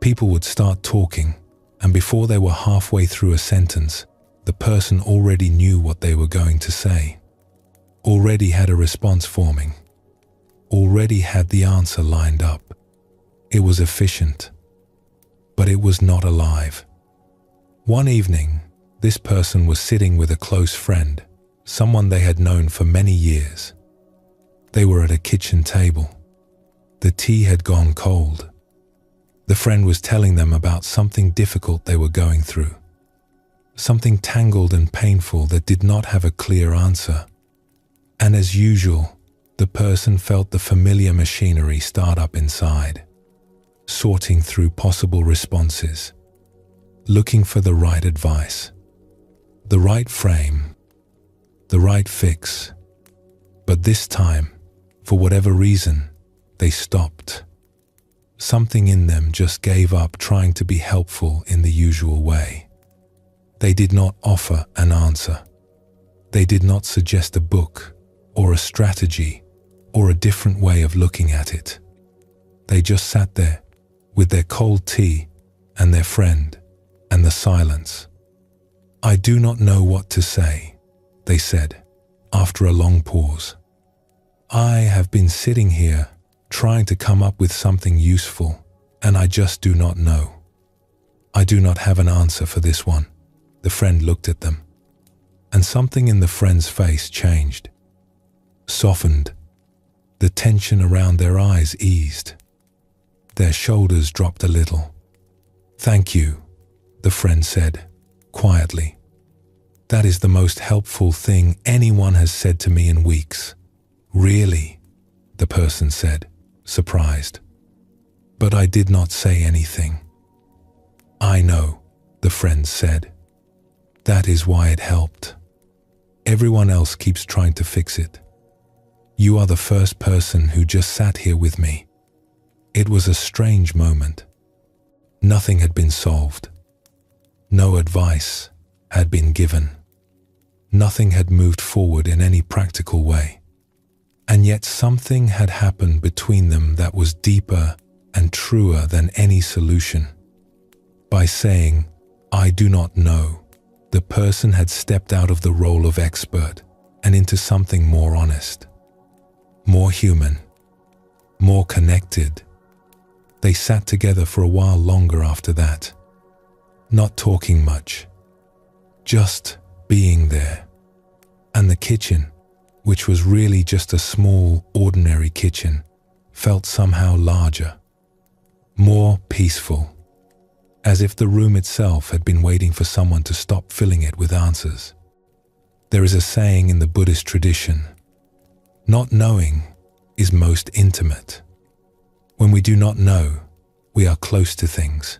People would start talking, and before they were halfway through a sentence, the person already knew what they were going to say, already had a response forming, already had the answer lined up. It was efficient, but it was not alive. One evening, this person was sitting with a close friend, someone they had known for many years. They were at a kitchen table. The tea had gone cold. The friend was telling them about something difficult they were going through. Something tangled and painful that did not have a clear answer. And as usual, the person felt the familiar machinery start up inside, sorting through possible responses, looking for the right advice, the right frame, the right fix. But this time, for whatever reason, they stopped. Something in them just gave up trying to be helpful in the usual way. They did not offer an answer. They did not suggest a book or a strategy or a different way of looking at it. They just sat there with their cold tea and their friend and the silence. "I do not know what to say," they said after a long pause. "I have been sitting here trying to come up with something useful, and I just do not know. I do not have an answer for this one." The friend looked at them, and something in the friend's face changed, softened. The tension around their eyes eased. Their shoulders dropped a little. "Thank you," the friend said, quietly. "That is the most helpful thing anyone has said to me in weeks." "Really?" the person said, surprised. "But I did not say anything." "I know," the friend said. "That is why it helped. Everyone else keeps trying to fix it. You are the first person who just sat here with me." It was a strange moment. Nothing had been solved. No advice had been given. Nothing had moved forward in any practical way. And yet something had happened between them that was deeper and truer than any solution. By saying, "I do not know," the person had stepped out of the role of expert and into something more honest, more human, more connected. They sat together for a while longer after that, not talking much, just being there. And the kitchen, which was really just a small, ordinary kitchen, felt somehow larger, more peaceful, as if the room itself had been waiting for someone to stop filling it with answers. There is a saying in the Buddhist tradition, "Not knowing is most intimate." When we do not know, we are close to things.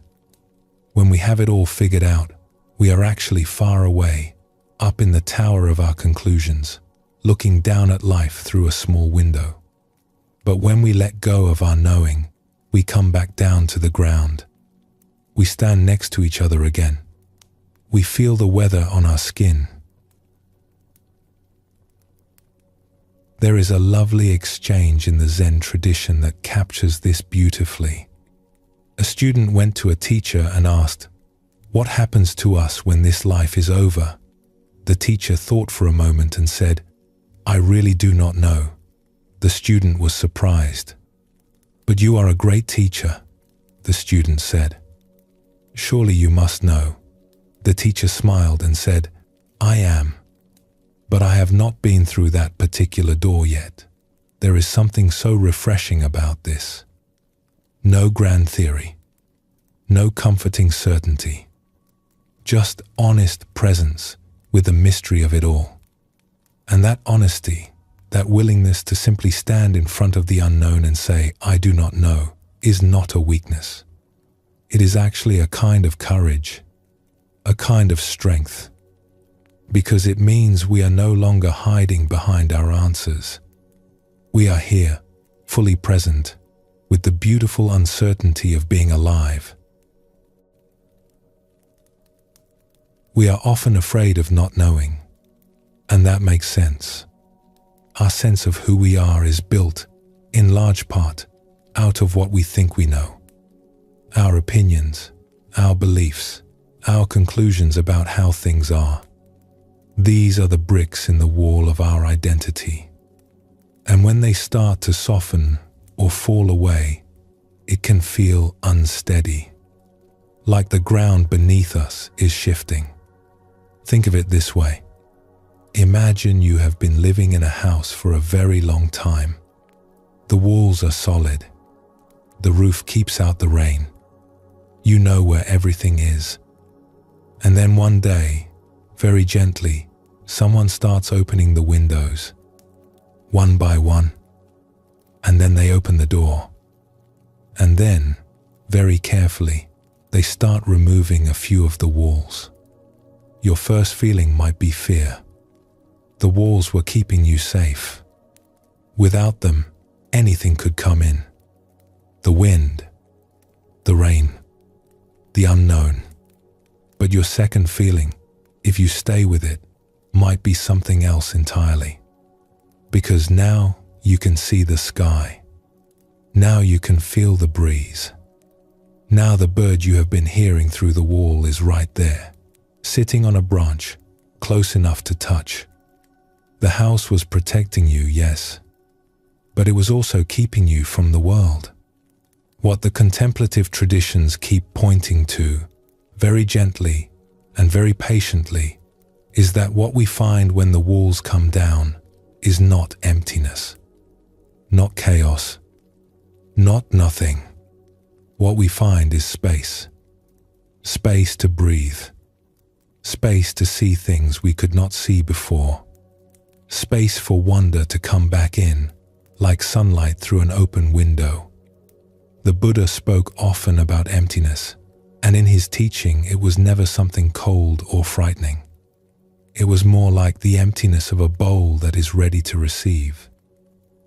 When we have it all figured out, we are actually far away, up in the tower of our conclusions, looking down at life through a small window. But when we let go of our knowing, we come back down to the ground. We stand next to each other again. We feel the weather on our skin. There is a lovely exchange in the Zen tradition that captures this beautifully. A student went to a teacher and asked, "What happens to us when this life is over?" The teacher thought for a moment and said, "I really do not know." The student was surprised. "But you are a great teacher," the student said. "Surely you must know." The teacher smiled and said, "I am. But I have not been through that particular door yet. There is something so refreshing about this. No grand theory. No comforting certainty. Just honest presence with the mystery of it all. And that honesty, that willingness to simply stand in front of the unknown and say, 'I do not know,' is not a weakness. It is actually a kind of courage, a kind of strength. Because it means we are no longer hiding behind our answers. We are here, fully present, with the beautiful uncertainty of being alive. We are often afraid of not knowing, and that makes sense. Our sense of who we are is built, in large part, out of what we think we know. Our opinions, our beliefs, our conclusions about how things are. These are the bricks in the wall of our identity. And when they start to soften or fall away, it can feel unsteady, like the ground beneath us is shifting. Think of it this way. Imagine you have been living in a house for a very long time. The walls are solid. The roof keeps out the rain. You know where everything is. And then one day, very gently, someone starts opening the windows, one by one, and then they open the door. And then, very carefully, they start removing a few of the walls. Your first feeling might be fear. The walls were keeping you safe. Without them, anything could come in. The wind, the rain, the unknown. But your second feeling, if you stay with it, might be something else entirely. Because now you can see the sky. Now you can feel the breeze. Now the bird you have been hearing through the wall is right there, sitting on a branch, close enough to touch. The house was protecting you, yes, but it was also keeping you from the world. What the contemplative traditions keep pointing to, very gently and very patiently, is that what we find when the walls come down is not emptiness, not chaos, not nothing. What we find is space. Space to breathe. Space to see things we could not see before. Space for wonder to come back in, like sunlight through an open window. The Buddha spoke often about emptiness, and in his teaching it was never something cold or frightening. It was more like the emptiness of a bowl that is ready to receive,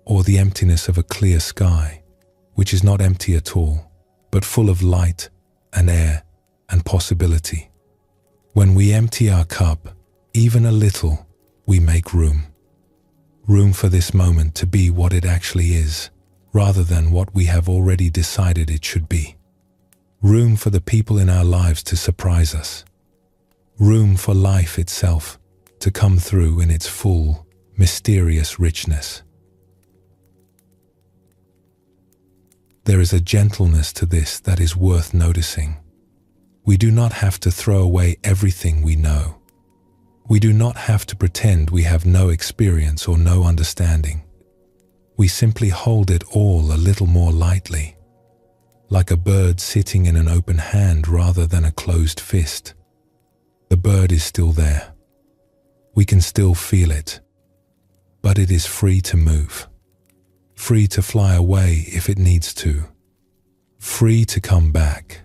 or the emptiness of a clear sky, which is not empty at all, but full of light and air and possibility. When we empty our cup, even a little, we make room. Room for this moment to be what it actually is, rather than what we have already decided it should be. Room for the people in our lives to surprise us. Room for life itself to come through in its full, mysterious richness. There is a gentleness to this that is worth noticing. We do not have to throw away everything we know. We do not have to pretend we have no experience or no understanding. We simply hold it all a little more lightly, like a bird sitting in an open hand rather than a closed fist. The bird is still there. We can still feel it, but it is free to move, free to fly away if it needs to, free to come back.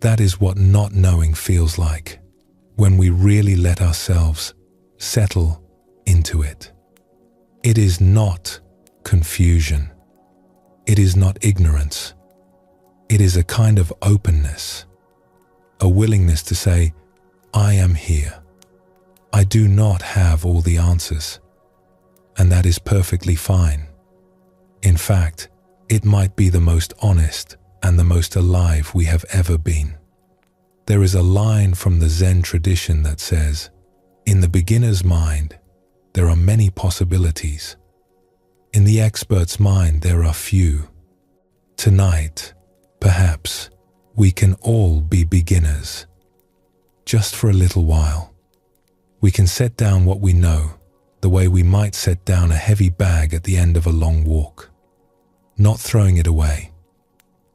That is what not knowing feels like, when we really let ourselves settle into it. It is not confusion. It is not ignorance. It is a kind of openness, a willingness to say, I am here. I do not have all the answers, and that is perfectly fine. In fact, it might be the most honest and the most alive we have ever been. There is a line from the Zen tradition that says, in the beginner's mind, there are many possibilities. In the expert's mind, there are few. Tonight, perhaps, we can all be beginners. Just for a little while. We can set down what we know, the way we might set down a heavy bag at the end of a long walk. Not throwing it away,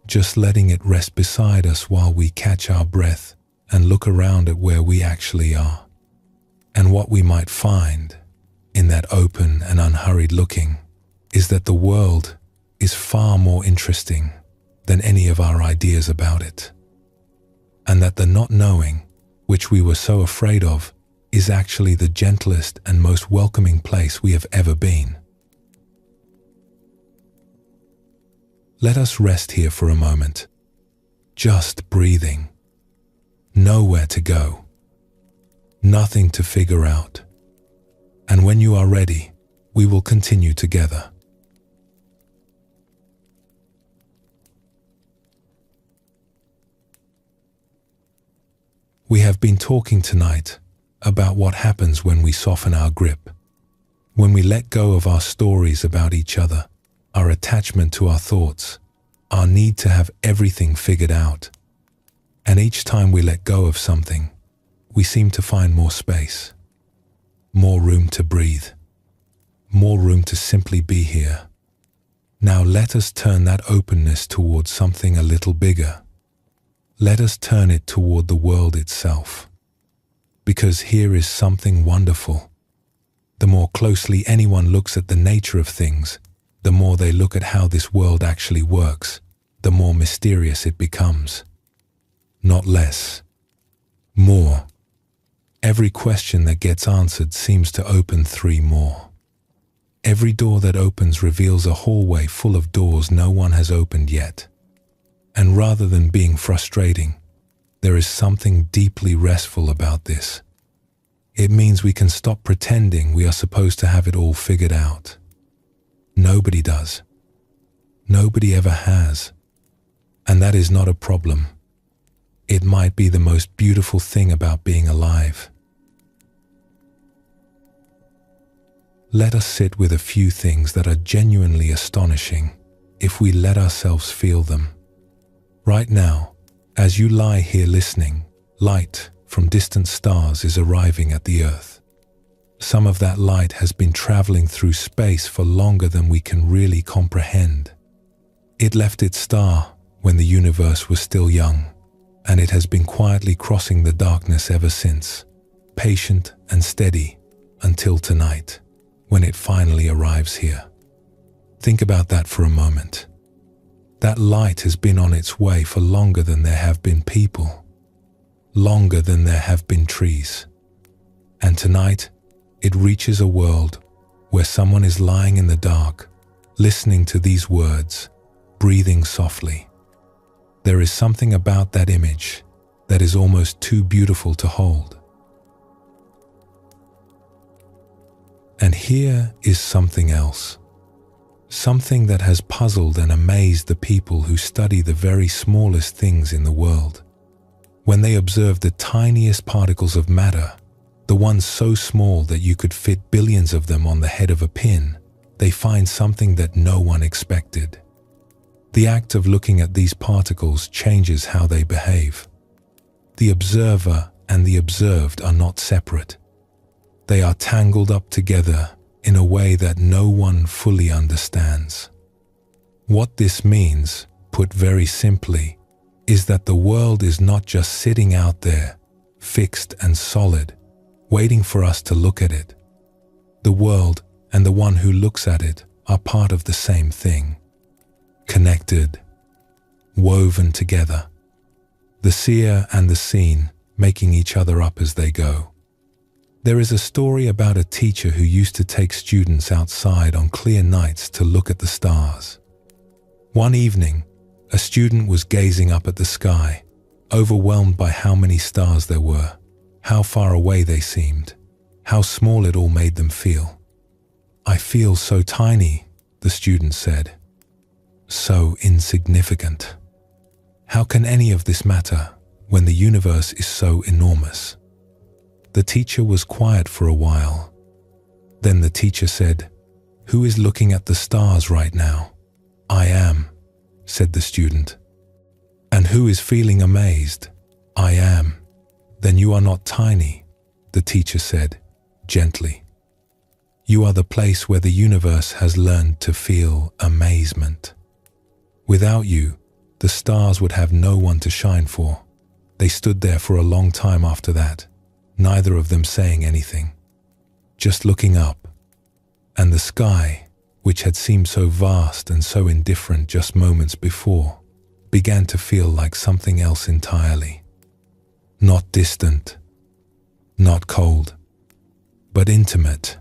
just letting it rest beside us while we catch our breath and look around at where we actually are. And what we might find, in that open and unhurried looking, is that the world is far more interesting than any of our ideas about it. And that the not knowing, which we were so afraid of, is actually the gentlest and most welcoming place we have ever been. Let us rest here for a moment, just breathing, nowhere to go, nothing to figure out. And when you are ready, we will continue together. We have been talking tonight about what happens when we soften our grip, when we let go of our stories about each other, our attachment to our thoughts, our need to have everything figured out. And each time we let go of something, we seem to find more space, more room to breathe, more room to simply be here. Now let us turn that openness towards something a little bigger. Let us turn it toward the world itself. Because here is something wonderful. The more closely anyone looks at the nature of things, the more they look at how this world actually works, the more mysterious it becomes. Not less. More. Every question that gets answered seems to open 3 more. Every door that opens reveals a hallway full of doors no one has opened yet. And rather than being frustrating, there is something deeply restful about this. It means we can stop pretending we are supposed to have it all figured out. Nobody does. Nobody ever has. And that is not a problem. It might be the most beautiful thing about being alive. Let us sit with a few things that are genuinely astonishing if we let ourselves feel them. Right now, as you lie here listening, light from distant stars is arriving at the earth. Some of that light has been traveling through space for longer than we can really comprehend. It left its star when the universe was still young, and it has been quietly crossing the darkness ever since, patient and steady, until tonight, when it finally arrives here. Think about that for a moment. That light has been on its way for longer than there have been people, longer than there have been trees. And tonight, it reaches a world where someone is lying in the dark, listening to these words, breathing softly. There is something about that image that is almost too beautiful to hold. And here is something else. Something that has puzzled and amazed the people who study the very smallest things in the world. When they observe the tiniest particles of matter, the ones so small that you could fit billions of them on the head of a pin, they find something that no one expected. The act of looking at these particles changes how they behave. The observer and the observed are not separate. They are tangled up together in a way that no one fully understands. What this means, put very simply, is that the world is not just sitting out there, fixed and solid, waiting for us to look at it. The world and the one who looks at it are part of the same thing, connected, woven together. The seer and the seen making each other up as they go. There is a story about a teacher who used to take students outside on clear nights to look at the stars. One evening, a student was gazing up at the sky, overwhelmed by how many stars there were, how far away they seemed, how small it all made them feel. "I feel so tiny," the student said. "So insignificant. How can any of this matter when the universe is so enormous?" The teacher was quiet for a while. Then the teacher said, "Who is looking at the stars right now?" "I am," said the student. "And who is feeling amazed?" "I am." "Then you are not tiny," the teacher said, gently. "You are the place where the universe has learned to feel amazement. Without you, the stars would have no one to shine for." They stood there for a long time after that, neither of them saying anything, just looking up. And the sky, which had seemed so vast and so indifferent just moments before, began to feel like something else entirely. Not distant, not cold, but intimate,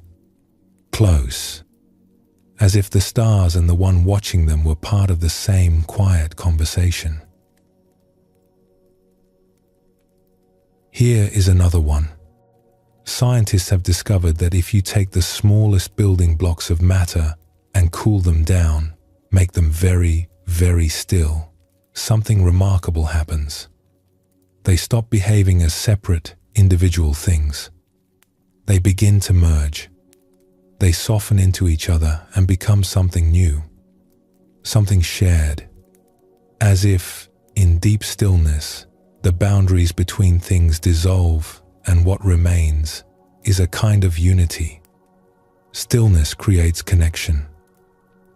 close, as if the stars and the one watching them were part of the same quiet conversation. Here is another one. Scientists have discovered that if you take the smallest building blocks of matter and cool them down, make them very, very still, something remarkable happens. They stop behaving as separate, individual things. They begin to merge. They soften into each other and become something new, something shared, as if, in deep stillness, the boundaries between things dissolve and what remains is a kind of unity. Stillness creates connection.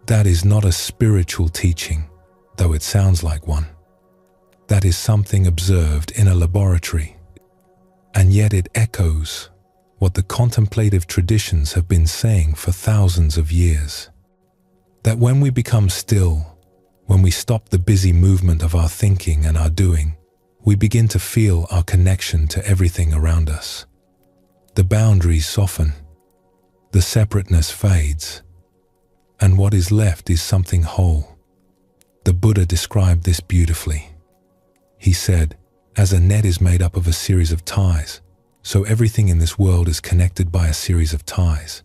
That is not a spiritual teaching, though it sounds like one. That is something observed in a laboratory. And yet it echoes what the contemplative traditions have been saying for thousands of years. That when we become still, when we stop the busy movement of our thinking and our doing, we begin to feel our connection to everything around us. The boundaries soften, the separateness fades, and what is left is something whole. The Buddha described this beautifully. He said, as a net is made up of a series of ties, so everything in this world is connected by a series of ties.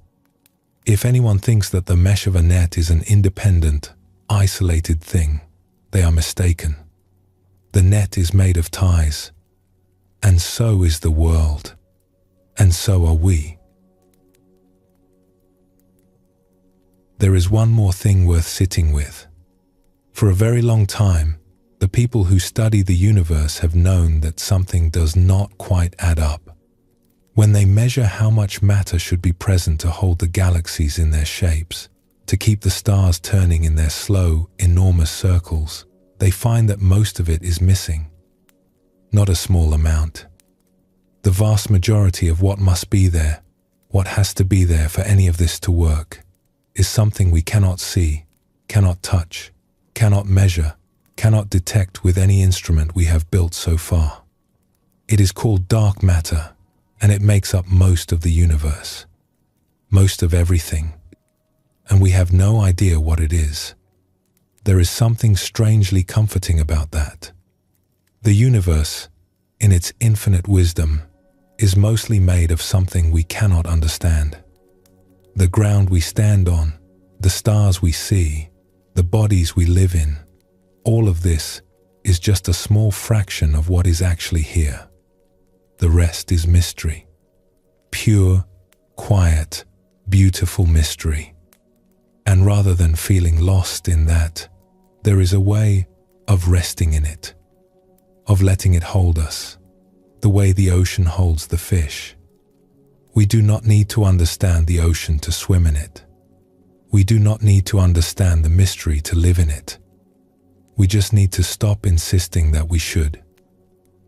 If anyone thinks that the mesh of a net is an independent, isolated thing, they are mistaken. The net is made of ties, and so is the world, and so are we. There is one more thing worth sitting with. For a very long time, the people who study the universe have known that something does not quite add up. When they measure how much matter should be present to hold the galaxies in their shapes, to keep the stars turning in their slow, enormous circles, they find that most of it is missing. Not a small amount. The vast majority of what must be there, what has to be there for any of this to work, is something we cannot see, cannot touch, cannot measure, cannot detect with any instrument we have built so far. It is called dark matter, and it makes up most of the universe, most of everything, and we have no idea what it is. There is something strangely comforting about that. The universe, in its infinite wisdom, is mostly made of something we cannot understand. The ground we stand on, the stars we see, the bodies we live in, all of this is just a small fraction of what is actually here. The rest is mystery. Pure, quiet, beautiful mystery. And rather than feeling lost in that, there is a way of resting in it, of letting it hold us, the way the ocean holds the fish. We do not need to understand the ocean to swim in it. We do not need to understand the mystery to live in it. We just need to stop insisting that we should.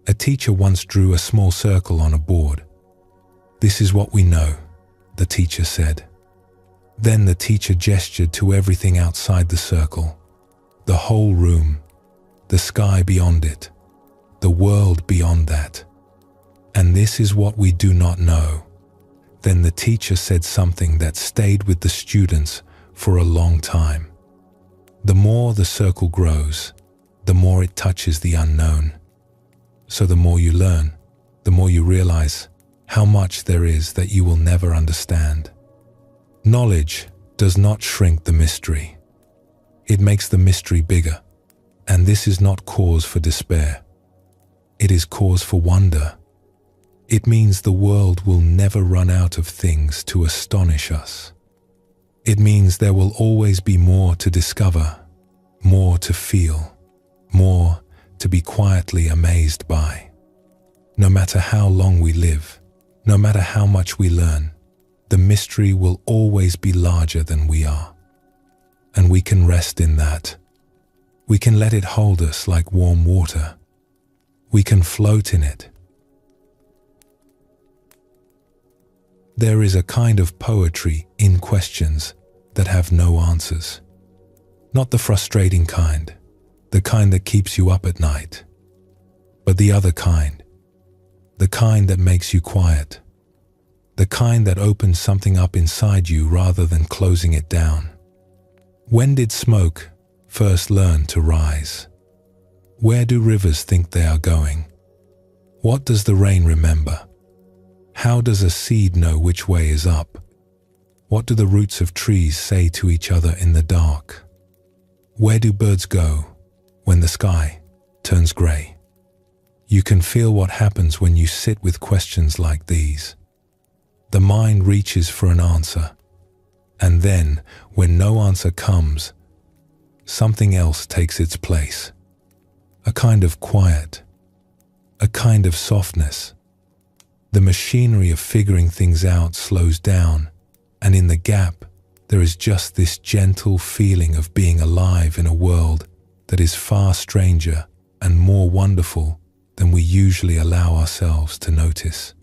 A teacher once drew a small circle on a board. "This is what we know," the teacher said. Then the teacher gestured to everything outside the circle, the whole room, the sky beyond it, the world beyond that. "And this is what we do not know." Then the teacher said something that stayed with the students for a long time. The more the circle grows, the more it touches the unknown. So the more you learn, the more you realize how much there is that you will never understand. Knowledge does not shrink the mystery. It makes the mystery bigger, and this is not cause for despair. It is cause for wonder. It means the world will never run out of things to astonish us. It means there will always be more to discover, more to feel, more to be quietly amazed by. No matter how long we live, no matter how much we learn, the mystery will always be larger than we are. And we can rest in that. We can let it hold us like warm water. We can float in it. There is a kind of poetry in questions that have no answers. Not the frustrating kind, the kind that keeps you up at night, but the other kind, the kind that makes you quiet, the kind that opens something up inside you rather than closing it down. When did smoke first learn to rise? Where do rivers think they are going? What does the rain remember? How does a seed know which way is up? What do the roots of trees say to each other in the dark? Where do birds go when the sky turns grey? You can feel what happens when you sit with questions like these. The mind reaches for an answer, and then, when no answer comes, something else takes its place. A kind of quiet, a kind of softness. The machinery of figuring things out slows down, and in the gap, there is just this gentle feeling of being alive in a world that is far stranger and more wonderful than we usually allow ourselves to notice.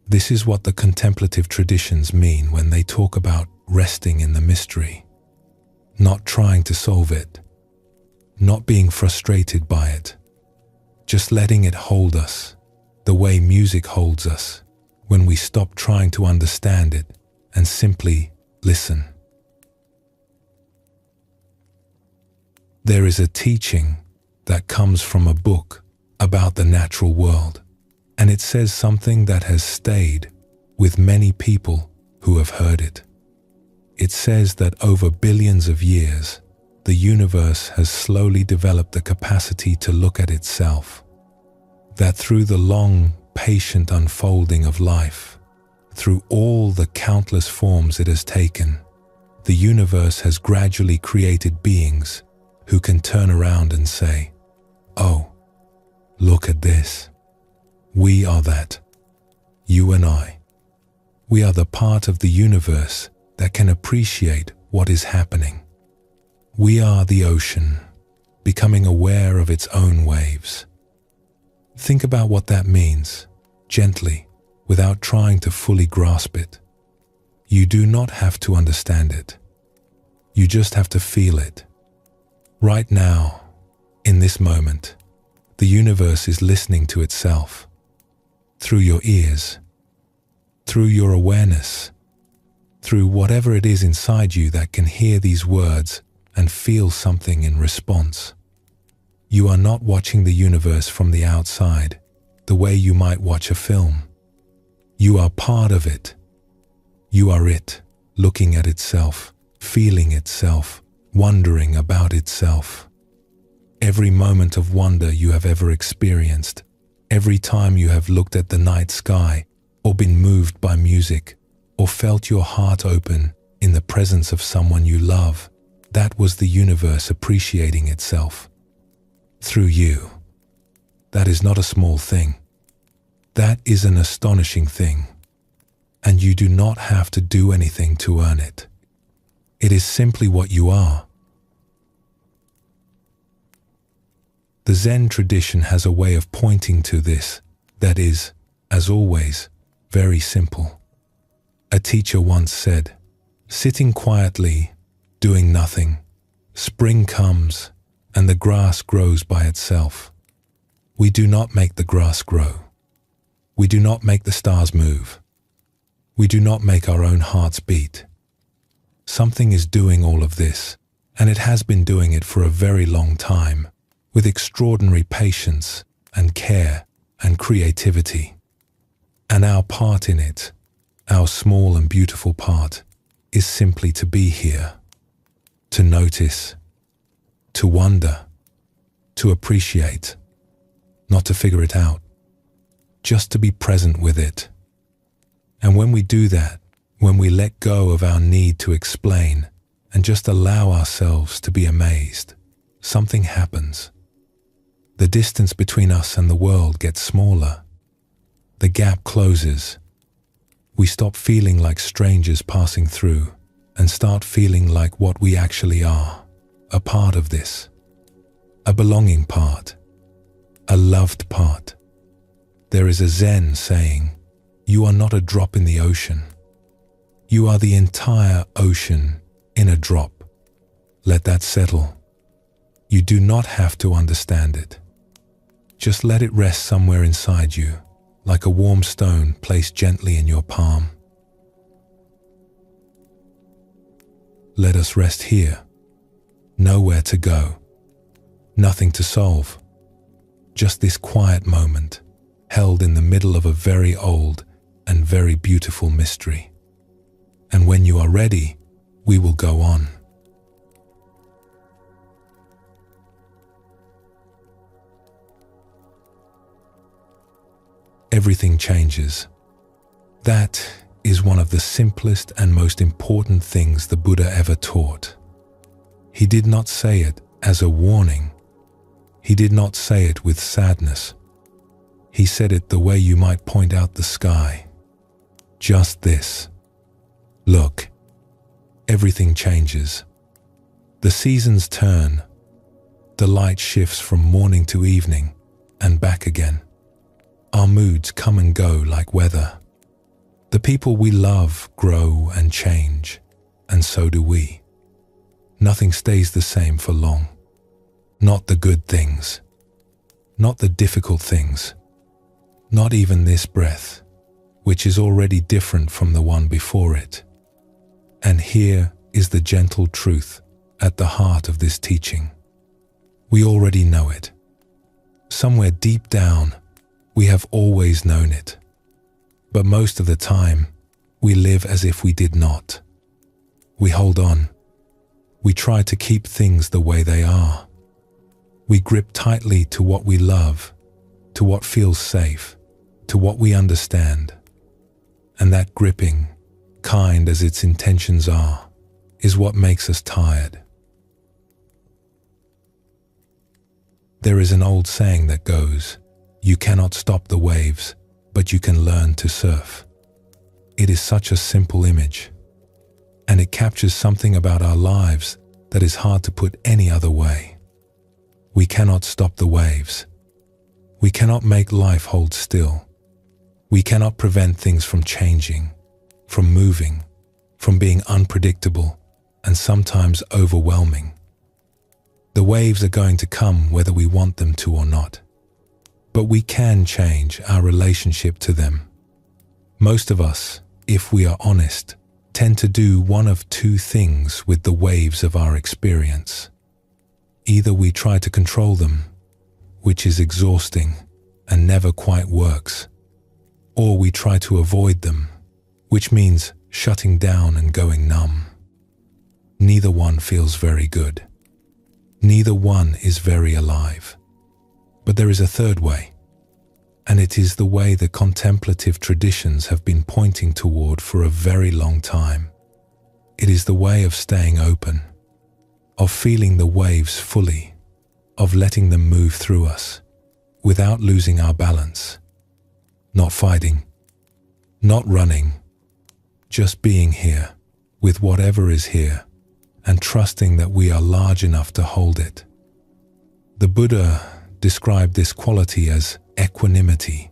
This is what the contemplative traditions mean when they talk about resting in the mystery, not trying to solve it, not being frustrated by it, just letting it hold us, the way music holds us, when we stop trying to understand it and simply listen. There is a teaching that comes from a book about the natural world. And it says something that has stayed with many people who have heard it. It says that over billions of years, the universe has slowly developed the capacity to look at itself. That through the long, patient unfolding of life, through all the countless forms it has taken, the universe has gradually created beings who can turn around and say, "Oh, look at this. We are that. You and I. We are the part of the universe that can appreciate what is happening. We are the ocean, becoming aware of its own waves." Think about what that means, gently, without trying to fully grasp it. You do not have to understand it. You just have to feel it. Right now, in this moment, the universe is listening to itself. Through your ears, through your awareness, through whatever it is inside you that can hear these words and feel something in response. You are not watching the universe from the outside, the way you might watch a film. You are part of it. You are it, looking at itself, feeling itself, wondering about itself. Every moment of wonder you have ever experienced, every time you have looked at the night sky, or been moved by music, or felt your heart open in the presence of someone you love, that was the universe appreciating itself. Through you. That is not a small thing. That is an astonishing thing. And you do not have to do anything to earn it. It is simply what you are. The Zen tradition has a way of pointing to this that is, as always, very simple. A teacher once said, "Sitting quietly, doing nothing, spring comes, and the grass grows by itself." We do not make the grass grow. We do not make the stars move. We do not make our own hearts beat. Something is doing all of this, and it has been doing it for a very long time, with extraordinary patience and care and creativity. And our part in it, our small and beautiful part, is simply to be here, to notice, to wonder, to appreciate, not to figure it out, just to be present with it. And when we do that, when we let go of our need to explain and just allow ourselves to be amazed, something happens. The distance between us and the world gets smaller. The gap closes. We stop feeling like strangers passing through and start feeling like what we actually are, a part of this, a belonging part, a loved part. There is a Zen saying, "You are not a drop in the ocean. You are the entire ocean in a drop." Let that settle. You do not have to understand it. Just let it rest somewhere inside you, like a warm stone placed gently in your palm. Let us rest here. Nowhere to go. Nothing to solve. Just this quiet moment, held in the middle of a very old and very beautiful mystery. And when you are ready, we will go on. Everything changes. That is one of the simplest and most important things the Buddha ever taught. He did not say it as a warning. He did not say it with sadness. He said it the way you might point out the sky. Just this. Look, everything changes. The seasons turn. The light shifts from morning to evening and back again. Our moods come and go like weather. The people we love grow and change, and so do we. Nothing stays the same for long. Not the good things. Not the difficult things. Not even this breath, which is already different from the one before it. And here is the gentle truth at the heart of this teaching. We already know it. Somewhere deep down, We have always known it. But most of the time, we live as if we did not. We hold on. We try to keep things the way they are. We grip tightly to what we love, to what feels safe, to what we understand. And that gripping, kind as its intentions are, is what makes us tired. There is an old saying that goes, "You cannot stop the waves, but you can learn to surf." It is such a simple image, and it captures something about our lives that is hard to put any other way. We cannot stop the waves. We cannot make life hold still. We cannot prevent things from changing, from moving, from being unpredictable and sometimes overwhelming. The waves are going to come whether we want them to or not. But we can change our relationship to them. Most of us, if we are honest, tend to do one of two things with the waves of our experience. Either we try to control them, which is exhausting and never quite works, or we try to avoid them, which means shutting down and going numb. Neither one feels very good. Neither one is very alive. But there is a third way, and it is the way the contemplative traditions have been pointing toward for a very long time. It is the way of staying open, of feeling the waves fully, of letting them move through us, without losing our balance. Not fighting, not running, just being here, with whatever is here, and trusting that we are large enough to hold it. The Buddha described this quality as equanimity.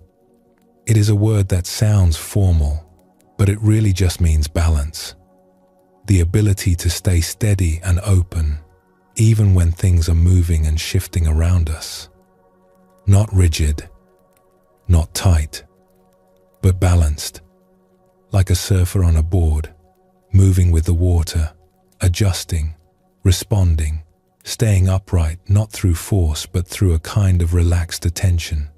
It is a word that sounds formal, but it really just means balance. The ability to stay steady and open, even when things are moving and shifting around us. Not rigid, not tight, but balanced, like a surfer on a board, moving with the water, adjusting, responding, staying upright not through force but through a kind of relaxed attention.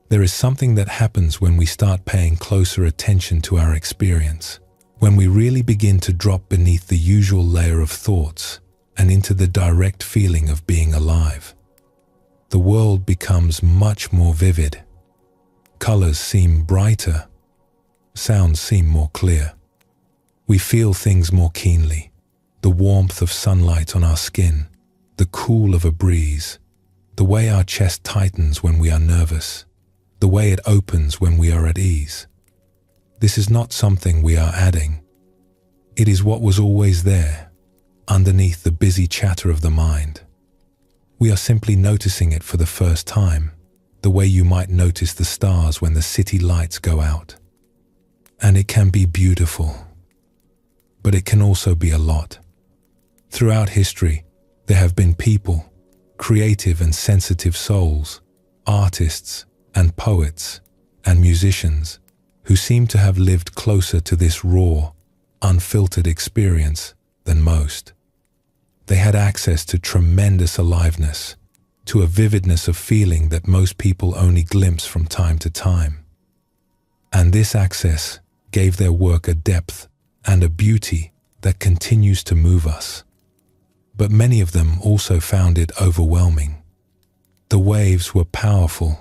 There is something that happens when we start paying closer attention to our experience, when we really begin to drop beneath the usual layer of thoughts and into the direct feeling of being alive. The world becomes much more vivid. Colors seem brighter. Sounds seem more clear. We feel things more keenly. The warmth of sunlight on our skin, the cool of a breeze, the way our chest tightens when we are nervous, the way it opens when we are at ease. This is not something we are adding. It is what was always there, underneath the busy chatter of the mind. We are simply noticing it for the first time, the way you might notice the stars when the city lights go out. And it can be beautiful, but it can also be a lot. Throughout history, there have been people, creative and sensitive souls, artists and poets and musicians who seem to have lived closer to this raw, unfiltered experience than most. They had access to tremendous aliveness, to a vividness of feeling that most people only glimpse from time to time. And this access gave their work a depth and a beauty that continues to move us. But many of them also found it overwhelming. The waves were powerful,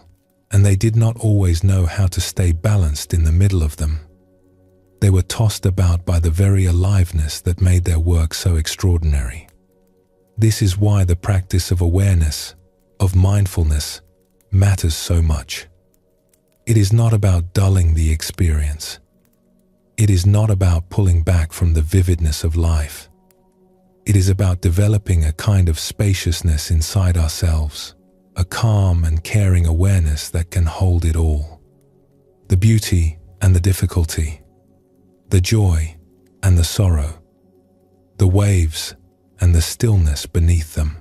and they did not always know how to stay balanced in the middle of them. They were tossed about by the very aliveness that made their work so extraordinary. This is why the practice of awareness, of mindfulness, matters so much. It is not about dulling the experience. It is not about pulling back from the vividness of life. It is about developing a kind of spaciousness inside ourselves, a calm and caring awareness that can hold it all. The beauty and the difficulty, the joy and the sorrow, the waves and the stillness beneath them.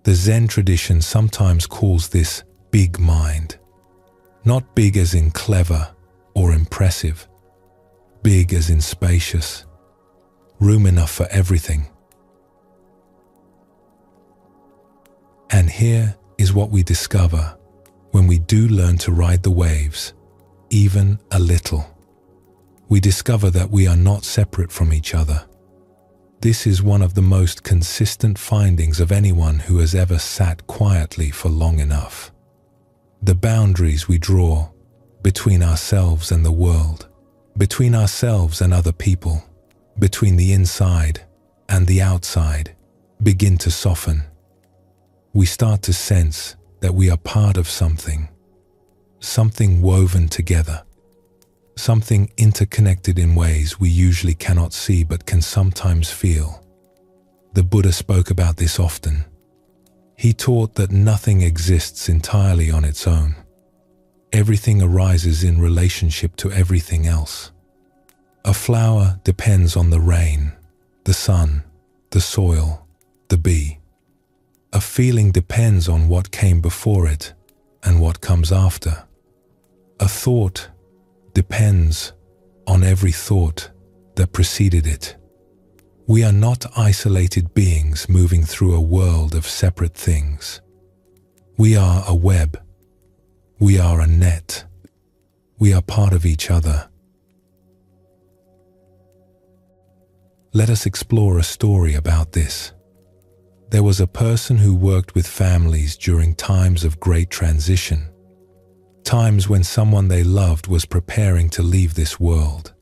The Zen tradition sometimes calls this big mind. Not big as in clever or impressive, big as in spacious, room enough for everything. And here is what we discover when we do learn to ride the waves, even a little. We discover that we are not separate from each other. This is one of the most consistent findings of anyone who has ever sat quietly for long enough. The boundaries we draw between ourselves and the world, between ourselves and other people, between the inside and the outside, begin to soften. We start to sense that we are part of something woven together, something interconnected in ways we usually cannot see but can sometimes feel. The Buddha spoke about this often. He taught that nothing exists entirely on its own. Everything arises in relationship to everything else. A flower depends on the rain, the sun, the soil, the bee. A feeling depends on what came before it and what comes after. A thought depends on every thought that preceded it. We are not isolated beings moving through a world of separate things. We are a web. We are a net. We are part of each other. Let us explore a story about this. There was a person who worked with families during times of great transition, times when someone they loved was preparing to leave this world.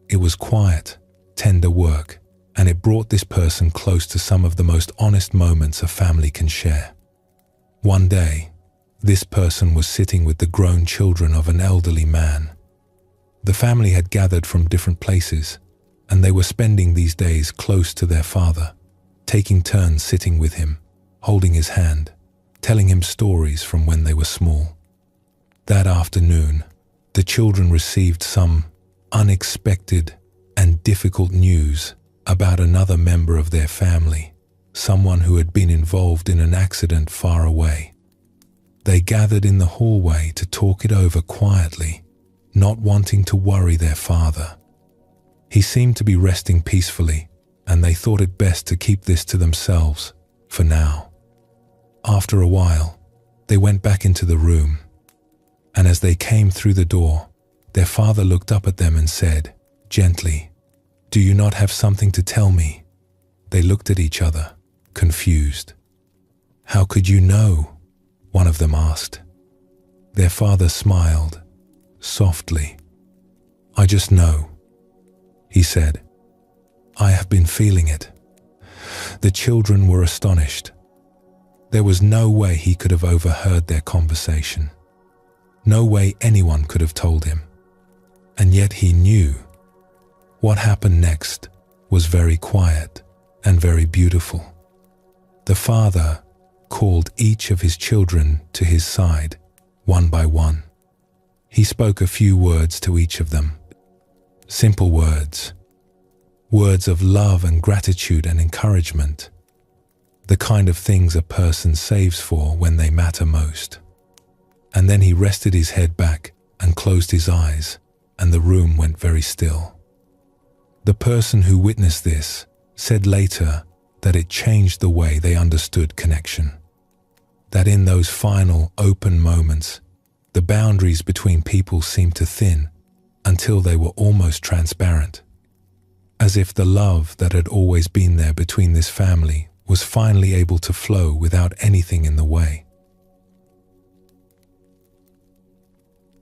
It was quiet, tender work, and it brought this person close to some of the most honest moments a family can share. One day, this person was sitting with the grown children of an elderly man. The family had gathered from different places, and they were spending these days close to their father, taking turns sitting with him, holding his hand, telling him stories from when they were small. That afternoon, the children received some unexpected and difficult news about another member of their family, someone who had been involved in an accident far away. They gathered in the hallway to talk it over quietly, not wanting to worry their father. He seemed to be resting peacefully, and they thought it best to keep this to themselves for now. After a while, they went back into the room, and as they came through the door, their father looked up at them and said, gently, "Do you not have something to tell me?" They looked at each other, confused. "How could you know?" one of them asked. Their father smiled, softly. "I just know," he said. "I have been feeling it." The children were astonished. There was no way he could have overheard their conversation. No way anyone could have told him. And yet he knew. What happened next was very quiet and very beautiful. The father called each of his children to his side, one by one. He spoke a few words to each of them. Simple words. Words of love and gratitude and encouragement. The kind of things a person saves for when they matter most. And then he rested his head back and closed his eyes, and the room went very still. The person who witnessed this said later that it changed the way they understood connection. That in those final, open moments, the boundaries between people seemed to thin until they were almost transparent. As if the love that had always been there between this family was finally able to flow without anything in the way.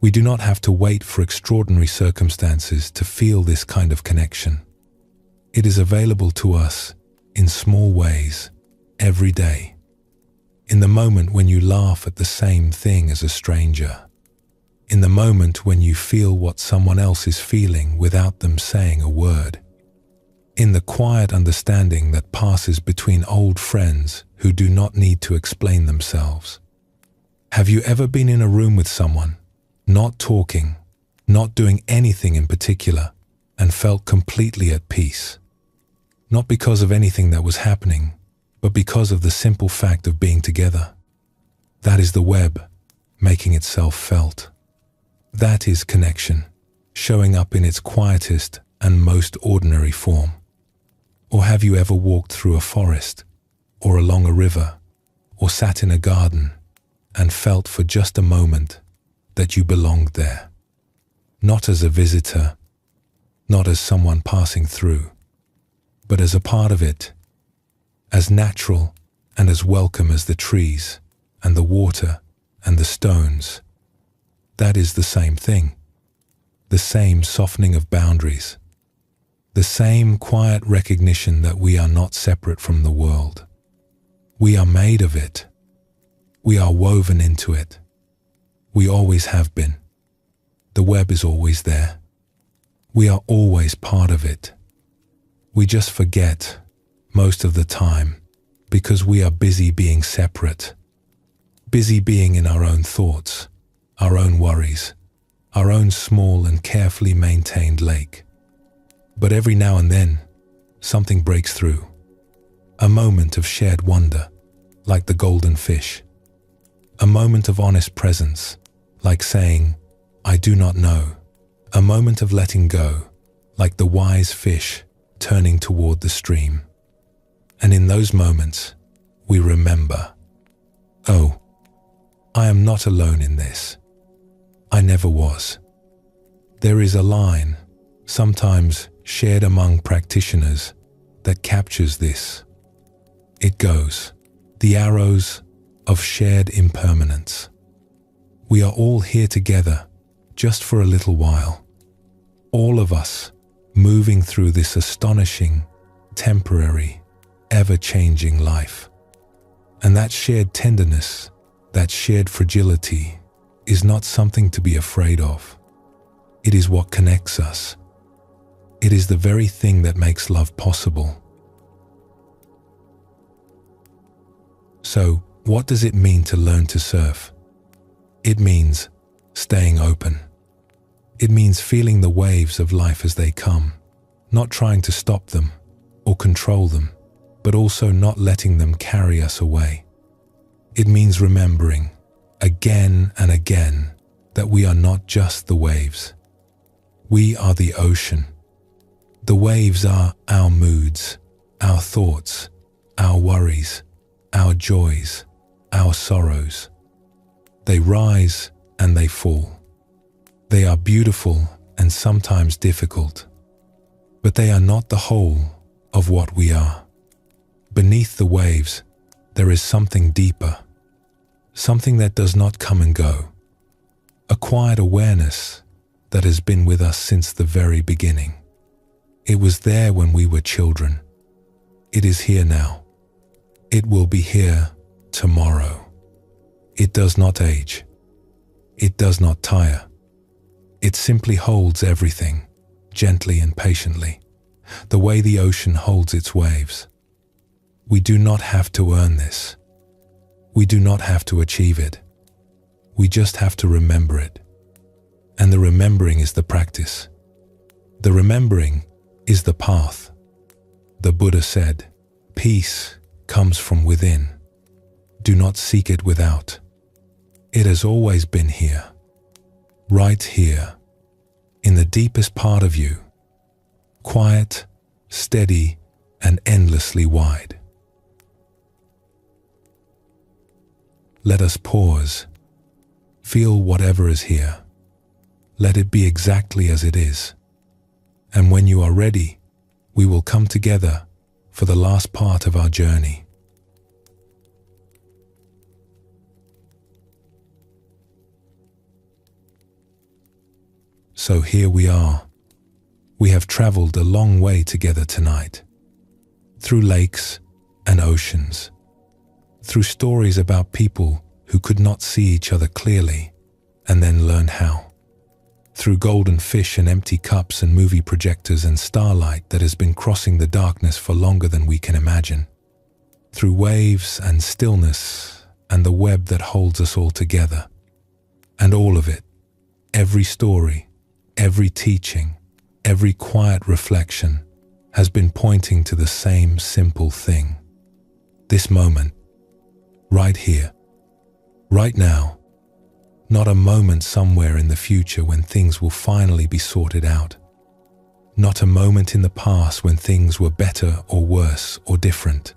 We do not have to wait for extraordinary circumstances to feel this kind of connection. It is available to us in small ways, every day. In the moment when you laugh at the same thing as a stranger. In the moment when you feel what someone else is feeling without them saying a word. In the quiet understanding that passes between old friends who do not need to explain themselves. Have you ever been in a room with someone, not talking, not doing anything in particular, and felt completely at peace? Not because of anything that was happening, but because of the simple fact of being together. That is the web, making itself felt. That is connection, showing up in its quietest and most ordinary form. Or have you ever walked through a forest, or along a river, or sat in a garden, and felt for just a moment that you belonged there. Not as a visitor, not as someone passing through, but as a part of it, as natural and as welcome as the trees and the water and the stones. That is the same thing, the same softening of boundaries, the same quiet recognition that we are not separate from the world. We are made of it. We are woven into it. We always have been. The web is always there. We are always part of it. We just forget most of the time because we are busy being separate, busy being in our own thoughts, our own worries, our own small and carefully maintained lake. But every now and then, something breaks through. A moment of shared wonder, like the golden fish. A moment of honest presence, like saying, "I do not know." A moment of letting go, like the wise fish turning toward the stream. And in those moments, we remember, oh, I am not alone in this. I never was. There is a line, sometimes shared among practitioners, that captures this. It goes, the arrows of shared impermanence. We are all here together, just for a little while. All of us moving through this astonishing, temporary, ever-changing life. And that shared tenderness, that shared fragility, is not something to be afraid of. It is what connects us. It is the very thing that makes love possible. So, what does it mean to learn to surf? It means staying open. It means feeling the waves of life as they come, not trying to stop them or control them, but also not letting them carry us away. It means remembering, again and again, that we are not just the waves. We are the ocean. The waves are our moods, our thoughts, our worries, our joys, our sorrows. They rise and they fall. They are beautiful and sometimes difficult, but they are not the whole of what we are. Beneath the waves, there is something deeper, something that does not come and go, a quiet awareness that has been with us since the very beginning. It was there when we were children. It is here now. It will be here tomorrow. It does not age. It does not tire. It simply holds everything, gently and patiently, the way the ocean holds its waves. We do not have to earn this. We do not have to achieve it. We just have to remember it. And the remembering is the practice. The remembering is the path. The Buddha said, "Peace comes from within. Do not seek it without. It has always been here. Right here, in the deepest part of you, quiet, steady, and endlessly wide." Let us pause, feel whatever is here. Let it be exactly as it is. And when you are ready, we will come together for the last part of our journey. So here we are. We have traveled a long way together tonight, through lakes and oceans, through stories about people who could not see each other clearly and then learned how, through golden fish and empty cups and movie projectors and starlight that has been crossing the darkness for longer than we can imagine, through waves and stillness and the web that holds us all together. And all of it, every story, every teaching, every quiet reflection has been pointing to the same simple thing. This moment, right here, right now, not a moment somewhere in the future when things will finally be sorted out. Not a moment in the past when things were better or worse or different.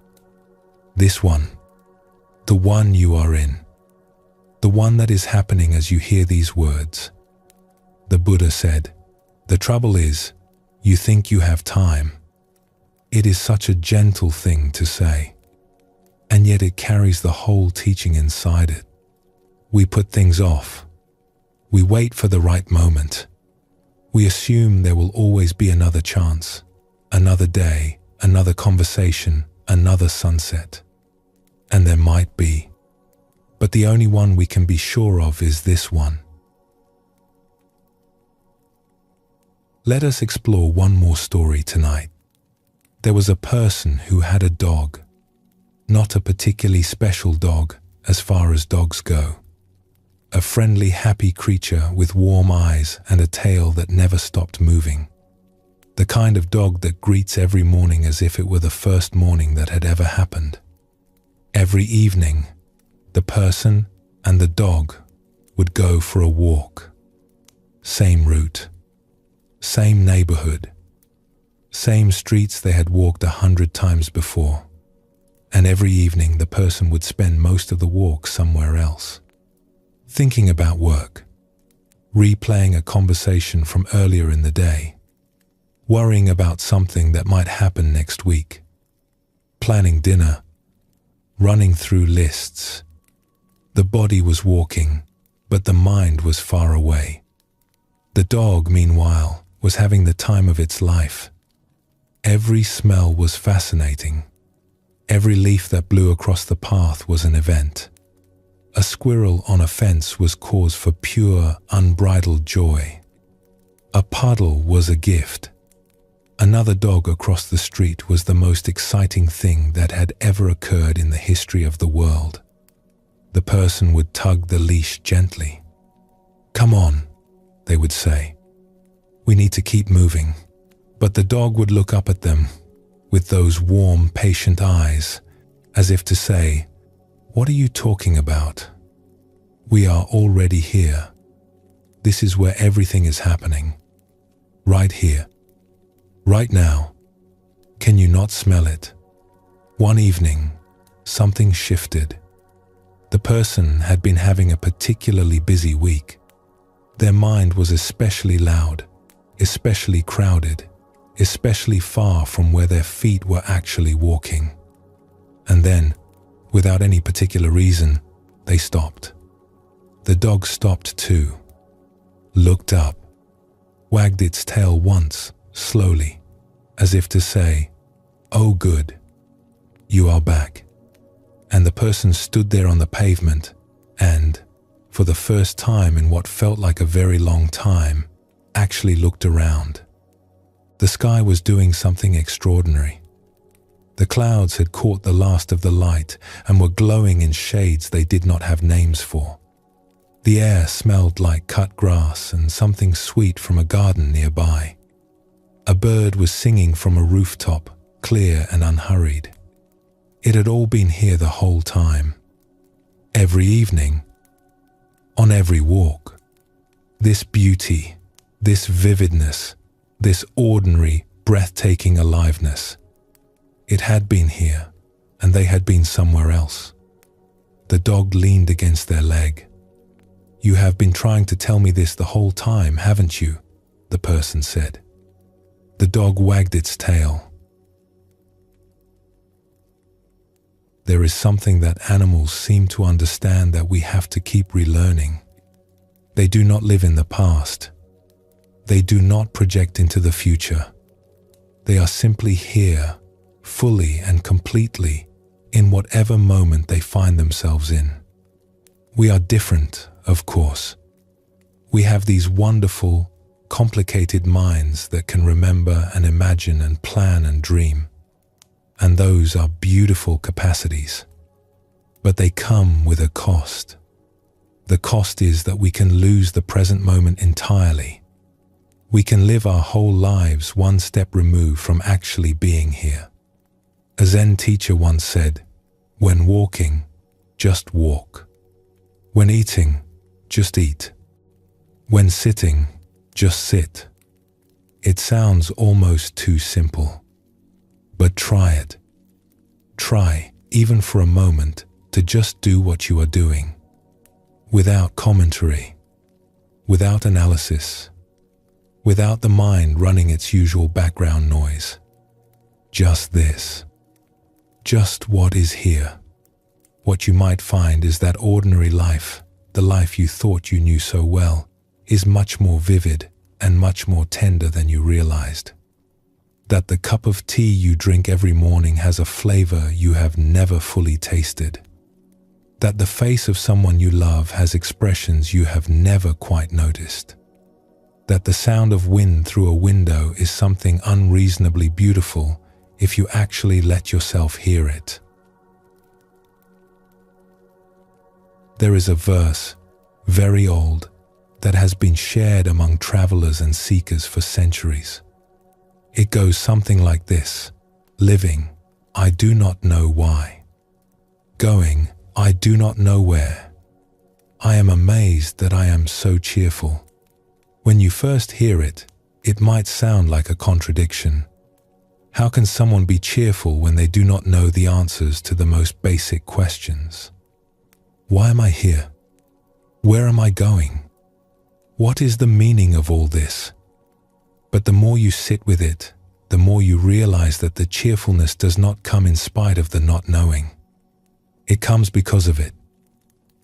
This one, the one you are in, the one that is happening as you hear these words. The Buddha said, "The trouble is, you think you have time." It is such a gentle thing to say, and yet it carries the whole teaching inside it. We put things off. We wait for the right moment. We assume there will always be another chance, another day, another conversation, another sunset. And there might be. But the only one we can be sure of is this one. Let us explore one more story tonight. There was a person who had a dog. Not a particularly special dog as far as dogs go. A friendly, happy creature with warm eyes and a tail that never stopped moving. The kind of dog that greets every morning as if it were the first morning that had ever happened. Every evening, the person and the dog would go for a walk. Same route, same neighborhood, same streets they had walked 100 times before. And every evening the person would spend most of the walk somewhere else. Thinking about work, replaying a conversation from earlier in the day, worrying about something that might happen next week, planning dinner, running through lists. The body was walking, but the mind was far away. The dog, meanwhile, was having the time of its life. Every smell was fascinating. Every leaf that blew across the path was an event. A squirrel on a fence was cause for pure, unbridled joy. A puddle was a gift. Another dog across the street was the most exciting thing that had ever occurred in the history of the world. The person would tug the leash gently. "Come on," they would say. "We need to keep moving." But the dog would look up at them with those warm, patient eyes, as if to say, "What are you talking about? We are already here. This is where everything is happening. Right here. Right now. Can you not smell it?" One evening, something shifted. The person had been having a particularly busy week. Their mind was especially loud, especially crowded, especially far from where their feet were actually walking. And then, without any particular reason, they stopped. The dog stopped too, looked up, wagged its tail once, slowly, as if to say, "Oh good, you are back." And the person stood there on the pavement and, for the first time in what felt like a very long time, actually looked around. The sky was doing something extraordinary. The clouds had caught the last of the light and were glowing in shades they did not have names for. The air smelled like cut grass and something sweet from a garden nearby. A bird was singing from a rooftop, clear and unhurried. It had all been here the whole time. Every evening, on every walk. This beauty, this vividness, this ordinary, breathtaking aliveness. It had been here, and they had been somewhere else. The dog leaned against their leg. "You have been trying to tell me this the whole time, haven't you?" the person said. The dog wagged its tail. There is something that animals seem to understand that we have to keep relearning. They do not live in the past. They do not project into the future. They are simply here, fully and completely, in whatever moment they find themselves in. We are different, of course. We have these wonderful, complicated minds that can remember and imagine and plan and dream. And those are beautiful capacities. But they come with a cost. The cost is that we can lose the present moment entirely. We can live our whole lives one step removed from actually being here. A Zen teacher once said, "When walking, just walk. When eating, just eat. When sitting, just sit." It sounds almost too simple. But try it. Try, even for a moment, to just do what you are doing. without commentary, without analysis, without the mind running its usual background noise. Just this. Just what is here. What you might find is that ordinary life, the life you thought you knew so well, is much more vivid and much more tender than you realized. That the cup of tea you drink every morning has a flavor you have never fully tasted. That the face of someone you love has expressions you have never quite noticed. That the sound of wind through a window is something unreasonably beautiful if you actually let yourself hear it. There is a verse, very old, that has been shared among travelers and seekers for centuries. It goes something like this: living, I do not know why. Going, I do not know where. I am amazed that I am so cheerful. When you first hear it, it might sound like a contradiction. How can someone be cheerful when they do not know the answers to the most basic questions? Why am I here? Where am I going? What is the meaning of all this? But the more you sit with it, the more you realize that the cheerfulness does not come in spite of the not knowing. It comes because of it.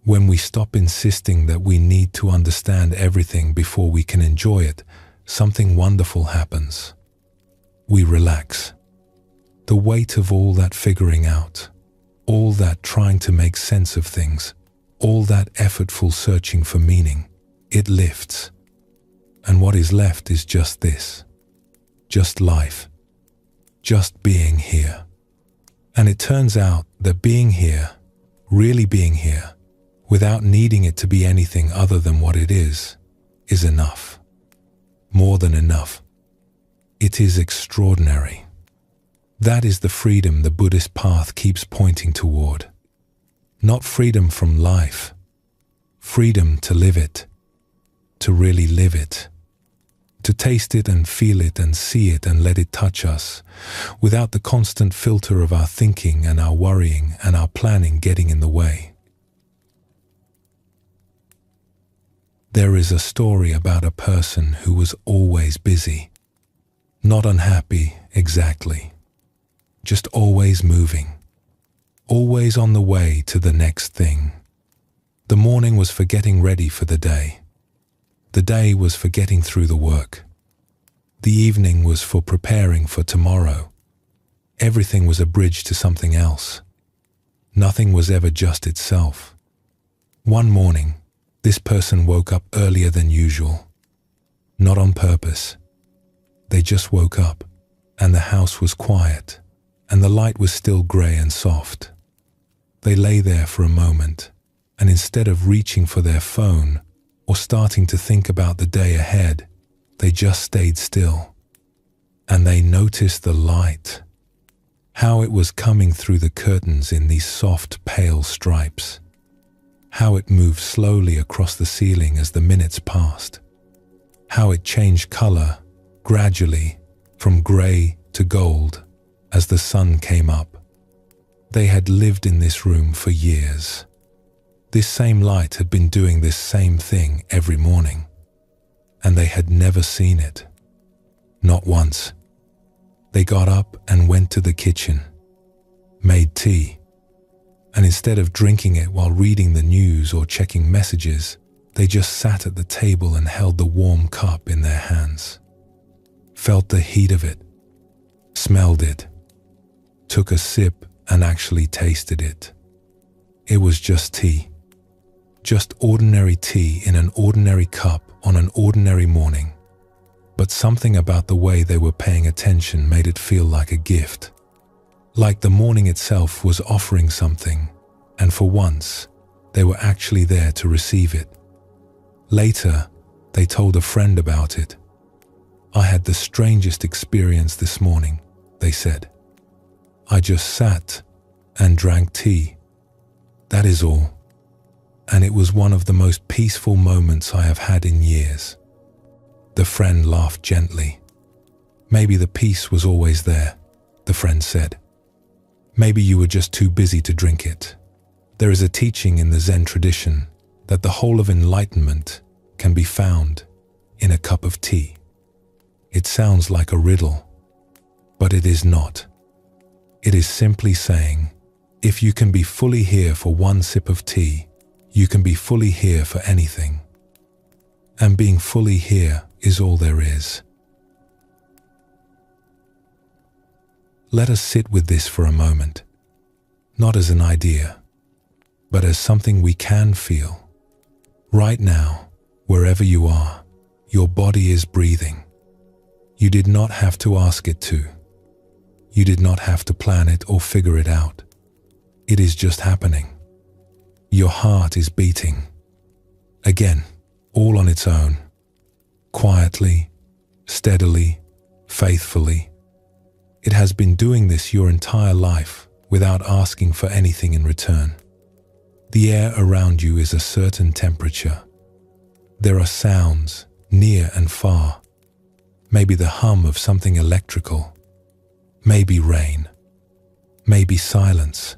When we stop insisting that we need to understand everything before we can enjoy it, something wonderful happens. We relax. The weight of all that figuring out, all that trying to make sense of things, all that effortful searching for meaning, it lifts. And what is left is just this. Just life. Just being here. And it turns out that being here, really being here, without needing it to be anything other than what it is enough. More than enough. It is extraordinary. That is the freedom the Buddhist path keeps pointing toward. Not freedom from life. Freedom to live it. To really live it. To taste it and feel it and see it and let it touch us, without the constant filter of our thinking and our worrying and our planning getting in the way. There is a story about a person who was always busy. Not unhappy, exactly. Just always moving. Always on the way to the next thing. The morning was for getting ready for the day. The day was for getting through the work. The evening was for preparing for tomorrow. Everything was a bridge to something else. Nothing was ever just itself. One morning, this person woke up earlier than usual. Not on purpose. They just woke up, and the house was quiet, and the light was still grey and soft. They lay there for a moment, and instead of reaching for their phone or starting to think about the day ahead, they just stayed still. And they noticed the light, how it was coming through the curtains in these soft, pale stripes, how it moved slowly across the ceiling as the minutes passed, how it changed color gradually from grey to gold as the sun came up. They had lived in this room for years. This same light had been doing this same thing every morning, and they had never seen it. Not once. They got up and went to the kitchen, made tea, and instead of drinking it while reading the news or checking messages, they just sat at the table and held the warm cup in their hands, felt the heat of it, smelled it, took a sip and actually tasted it. It was just tea. Just ordinary tea in an ordinary cup on an ordinary morning. But something about the way they were paying attention made it feel like a gift. Like the morning itself was offering something, and for once, they were actually there to receive it. Later, they told a friend about it. "I had the strangest experience this morning," they said. "I just sat and drank tea. That is all. And it was one of the most peaceful moments I have had in years." The friend laughed gently. "Maybe the peace was always there," the friend said. "Maybe you were just too busy to drink it. There is a teaching in the Zen tradition, that the whole of enlightenment can be found in a cup of tea. It sounds like a riddle, but it is not. It is simply saying, if you can be fully here for one sip of tea, you can be fully here for anything. And being fully here is all there is. Let us sit with this for a moment, not as an idea, but as something we can feel. Right now, wherever you are, your body is breathing. You did not have to ask it to. You did not have to plan it or figure it out. It is just happening. Your heart is beating. Again, all on its own. Quietly, steadily, faithfully. It has been doing this your entire life without asking for anything in return. The air around you is a certain temperature. There are sounds, near and far. Maybe the hum of something electrical. Maybe rain. Maybe silence.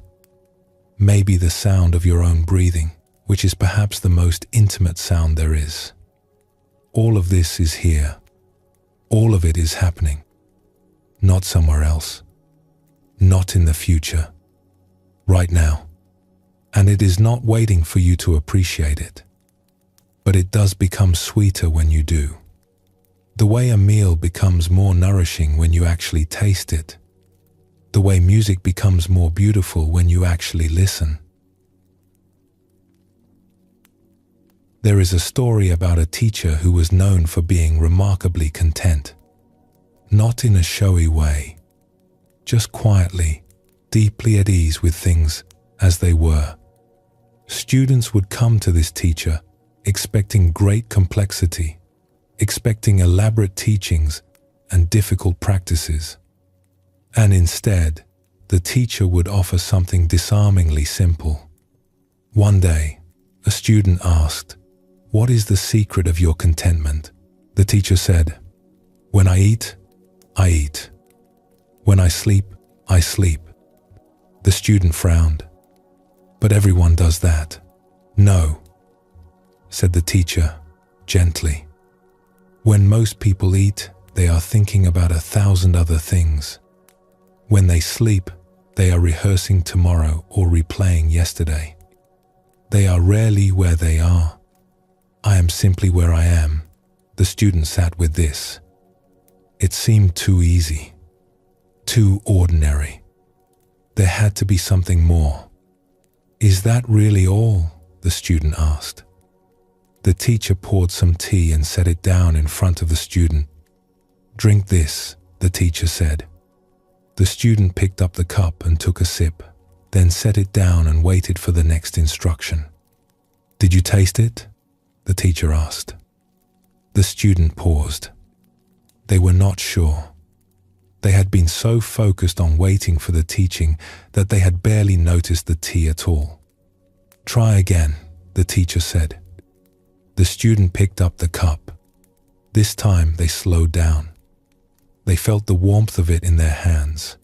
Maybe the sound of your own breathing, which is perhaps the most intimate sound there is. All of this is here. All of it is happening. Not somewhere else. Not in the future. Right now. And it is not waiting for you to appreciate it. But it does become sweeter when you do. The way a meal becomes more nourishing when you actually taste it. The way music becomes more beautiful when you actually listen. There is a story about a teacher who was known for being remarkably content. Not in a showy way, just quietly, deeply at ease with things as they were. Students would come to this teacher expecting great complexity, expecting elaborate teachings and difficult practices. And instead, the teacher would offer something disarmingly simple. One day, a student asked, "What is the secret of your contentment?" The teacher said, "When I eat, I eat. When I sleep, I sleep." The student frowned. "But everyone does that." "No," said the teacher, gently. "When most people eat, they are thinking about 1,000 other things. When they sleep, they are rehearsing tomorrow or replaying yesterday. They are rarely where they are. I am simply where I am." The student sat with this. It seemed too easy, too ordinary. There had to be something more. "Is that really all?" the student asked. The teacher poured some tea and set it down in front of the student. "Drink this," the teacher said. The student picked up the cup and took a sip, then set it down and waited for the next instruction. "Did you taste it?" the teacher asked. The student paused. They were not sure. They had been so focused on waiting for the teaching that they had barely noticed the tea at all. "Try again," the teacher said. The student picked up the cup. This time they slowed down. They felt the warmth of it in their hands.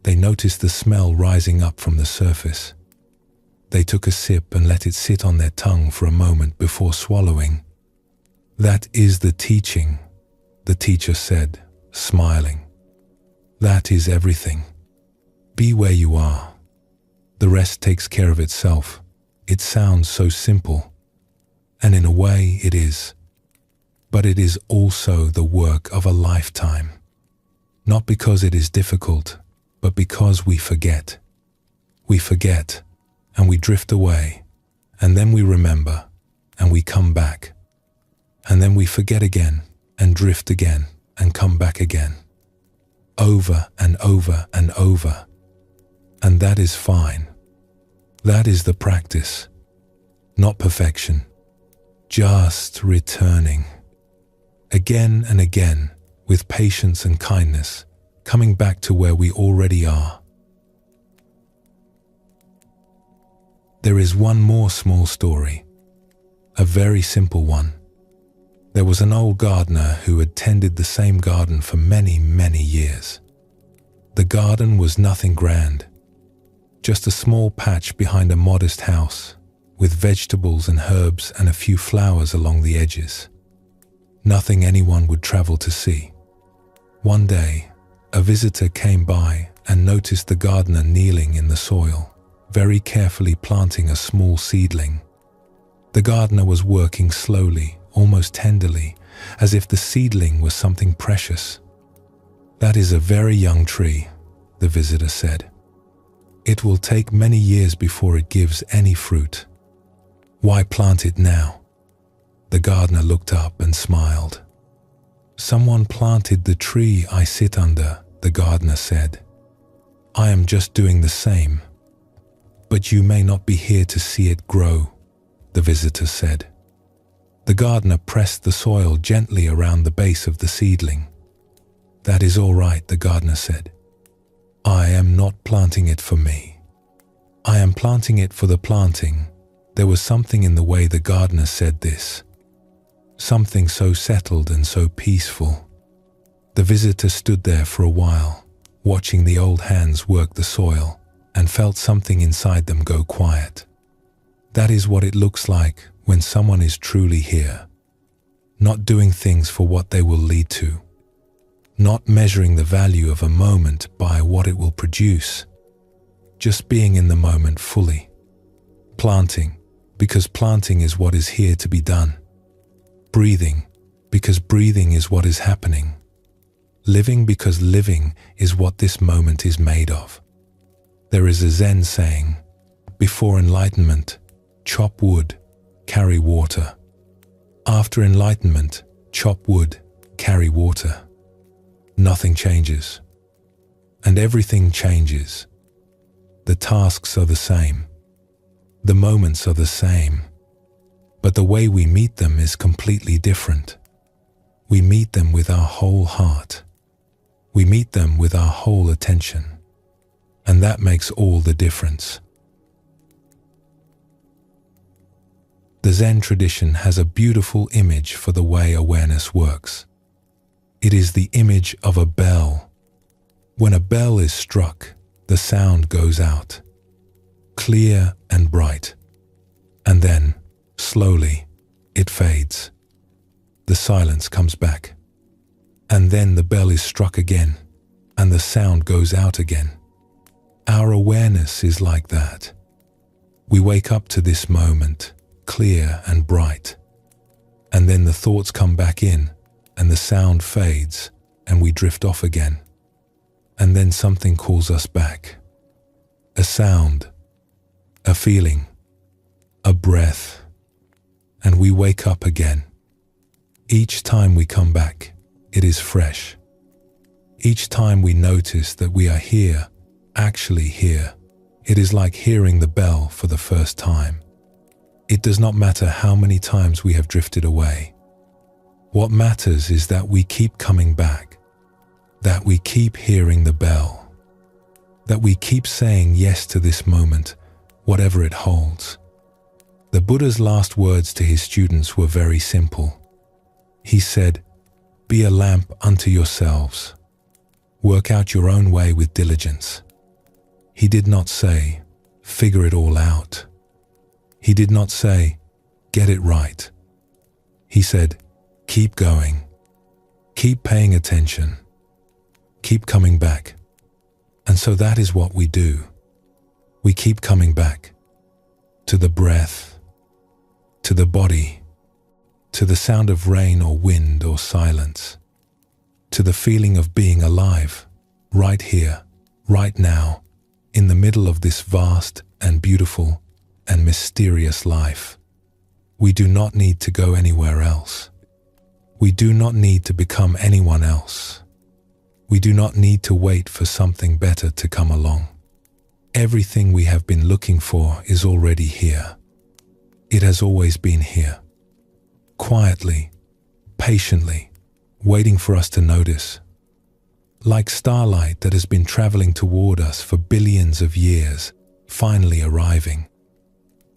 They noticed the smell rising up from the surface. They took a sip and let it sit on their tongue for a moment before swallowing. "That is the teaching," the teacher said, smiling. "That is everything. Be where you are. The rest takes care of itself." It sounds so simple, and in a way it is. But it is also the work of a lifetime. Not because it is difficult, but because we forget. We forget, and we drift away, and then we remember, and we come back. And then we forget again, and drift again, and come back again. Over and over and over. And that is fine. That is the practice. Not perfection. Just returning. Again and again, with patience and kindness, coming back to where we already are. There is one more small story, a very simple one. There was an old gardener who had tended the same garden for many, many years. The garden was nothing grand, just a small patch behind a modest house, with vegetables and herbs and a few flowers along the edges. Nothing anyone would travel to see. One day, a visitor came by and noticed the gardener kneeling in the soil, very carefully planting a small seedling. The gardener was working slowly, almost tenderly, as if the seedling was something precious. "That is a very young tree," the visitor said. "It will take many years before it gives any fruit. Why plant it now?" The gardener looked up and smiled. "Someone planted the tree I sit under," the gardener said. "I am just doing the same. But you may not be here to see it grow," the visitor said. The gardener pressed the soil gently around the base of the seedling. "That is all right," the gardener said. "I am not planting it for me. I am planting it for the planting." There was something in the way the gardener said this. Something so settled and so peaceful. The visitor stood there for a while, watching the old hands work the soil, and felt something inside them go quiet. That is what it looks like when someone is truly here. Not doing things for what they will lead to. Not measuring the value of a moment by what it will produce. Just being in the moment fully. Planting, because planting is what is here to be done. Breathing, because breathing is what is happening. Living, because living is what this moment is made of. There is a Zen saying, "Before enlightenment, chop wood, carry water. After enlightenment, chop wood, carry water." Nothing changes. And everything changes. The tasks are the same. The moments are the same. But the way we meet them is completely different. We meet them with our whole heart. We meet them with our whole attention. And that makes all the difference. The Zen tradition has a beautiful image for the way awareness works. It is the image of a bell. When a bell is struck, the sound goes out, clear and bright. And then, slowly, it fades. The silence comes back. And then the bell is struck again, and the sound goes out again. Our awareness is like that. We wake up to this moment, clear and bright. And then the thoughts come back in, and the sound fades, and we drift off again. And then something calls us back. A sound, a feeling, a breath, and we wake up again. Each time we come back, it is fresh. Each time we notice that we are here, actually here, it is like hearing the bell for the first time. It does not matter how many times we have drifted away. What matters is that we keep coming back, that we keep hearing the bell, that we keep saying yes to this moment, whatever it holds. The Buddha's last words to his students were very simple. He said, "Be a lamp unto yourselves. Work out your own way with diligence." He did not say, "Figure it all out." He did not say, "Get it right." He said, "Keep going. Keep paying attention. Keep coming back." And so that is what we do. We keep coming back to the breath, to the body, to the sound of rain or wind or silence, to the feeling of being alive, right here, right now, in the middle of this vast and beautiful and mysterious life. We do not need to go anywhere else. We do not need to become anyone else. We do not need to wait for something better to come along. Everything we have been looking for is already here. It has always been here. Quietly, patiently, waiting for us to notice. Like starlight that has been traveling toward us for billions of years, finally arriving.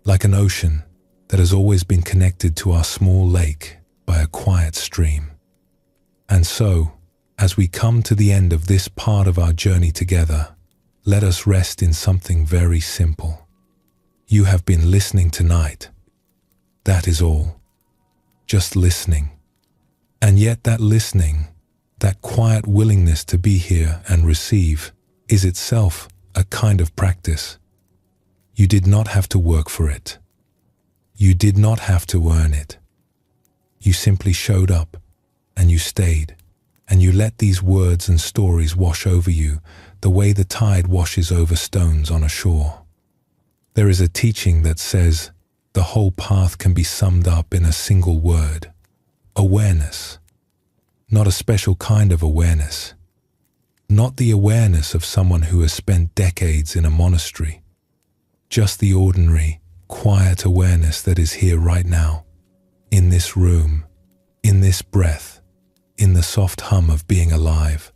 Like an ocean that has always been connected to our small lake by a quiet stream. And so, as we come to the end of this part of our journey together, let us rest in something very simple. You have been listening tonight. That is all. Just listening. And yet that listening, that quiet willingness to be here and receive, is itself a kind of practice. You did not have to work for it. You did not have to earn it. You simply showed up, and you stayed, and you let these words and stories wash over you the way the tide washes over stones on a shore. There is a teaching that says the whole path can be summed up in a single word: awareness. Not a special kind of awareness. Not the awareness of someone who has spent decades in a monastery. Just the ordinary, quiet awareness that is here right now, in this room, in this breath, in the soft hum of being alive.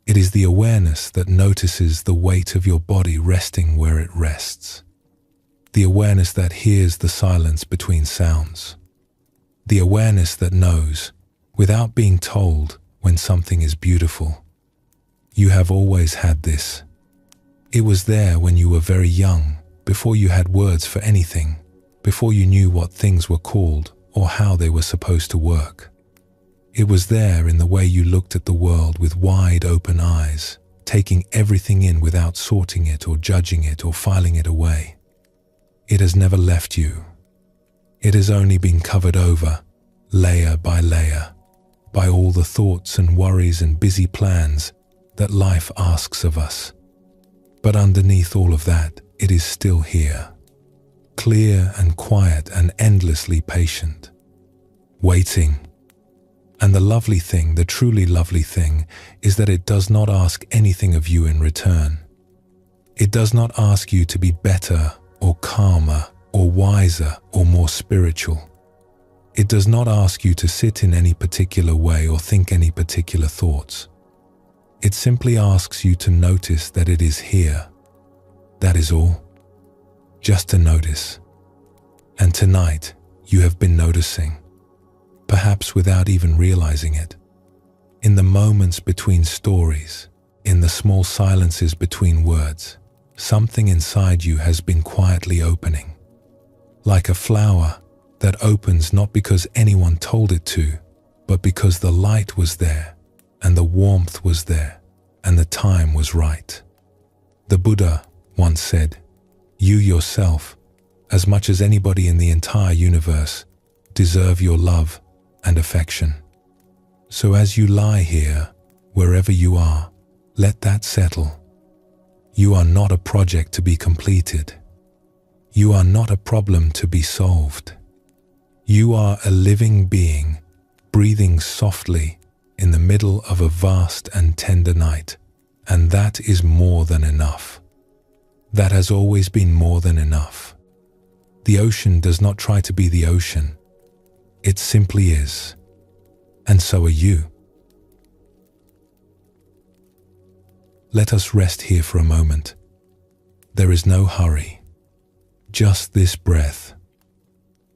It is the awareness that notices the weight of your body resting where it rests. The awareness that hears the silence between sounds. The awareness that knows, without being told, when something is beautiful. You have always had this. It was there when you were very young, before you had words for anything, before you knew what things were called or how they were supposed to work. It was there in the way you looked at the world with wide open eyes, taking everything in without sorting it or judging it or filing it away. It has never left you. It has only been covered over, layer by layer, by all the thoughts and worries and busy plans that life asks of us. But underneath all of that, it is still here, clear and quiet and endlessly patient, waiting. And the lovely thing, the truly lovely thing, is that it does not ask anything of you in return. It does not ask you to be better or calmer or wiser or more spiritual. It does not ask you to sit in any particular way or think any particular thoughts. It simply asks you to notice that it is here. That is all. Just to notice. And tonight, you have been noticing, perhaps without even realizing it. In the moments between stories, in the small silences between words, something inside you has been quietly opening. Like a flower that opens not because anyone told it to, but because the light was there, and the warmth was there, and the time was right. The Buddha once said, "You yourself, as much as anybody in the entire universe, deserve your love and affection." So as you lie here, wherever you are, let that settle. You are not a project to be completed. You are not a problem to be solved. You are a living being, breathing softly in the middle of a vast and tender night, and that is more than enough. That has always been more than enough. The ocean does not try to be the ocean. It simply is. And so are you. Let us rest here for a moment. There is no hurry. Just this breath.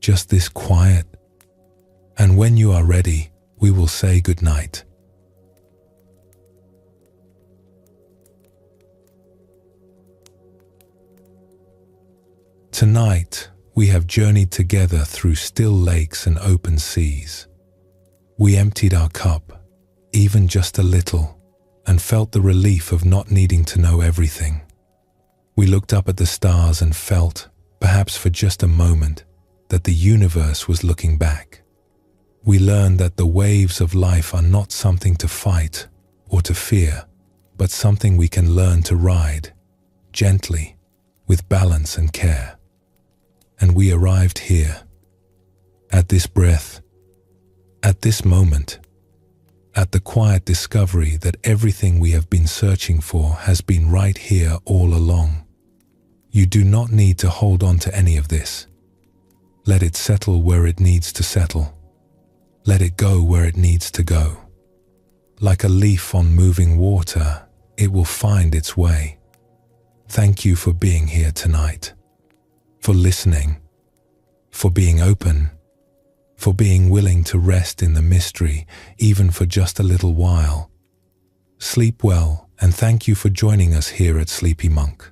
Just this quiet. And when you are ready, we will say good night. Tonight, we have journeyed together through still lakes and open seas. We emptied our cup, even just a little, and felt the relief of not needing to know everything. We looked up at the stars and felt, perhaps for just a moment, that the universe was looking back. We learned that the waves of life are not something to fight or to fear, but something we can learn to ride, gently, with balance and care. And we arrived here, at this breath, at this moment, at the quiet discovery that everything we have been searching for has been right here all along. You do not need to hold on to any of this. Let it settle where it needs to settle. Let it go where it needs to go. Like a leaf on moving water, it will find its way. Thank you for being here tonight, for listening, for being open, for being willing to rest in the mystery, even for just a little while. Sleep well, and thank you for joining us here at Sleepy Monk.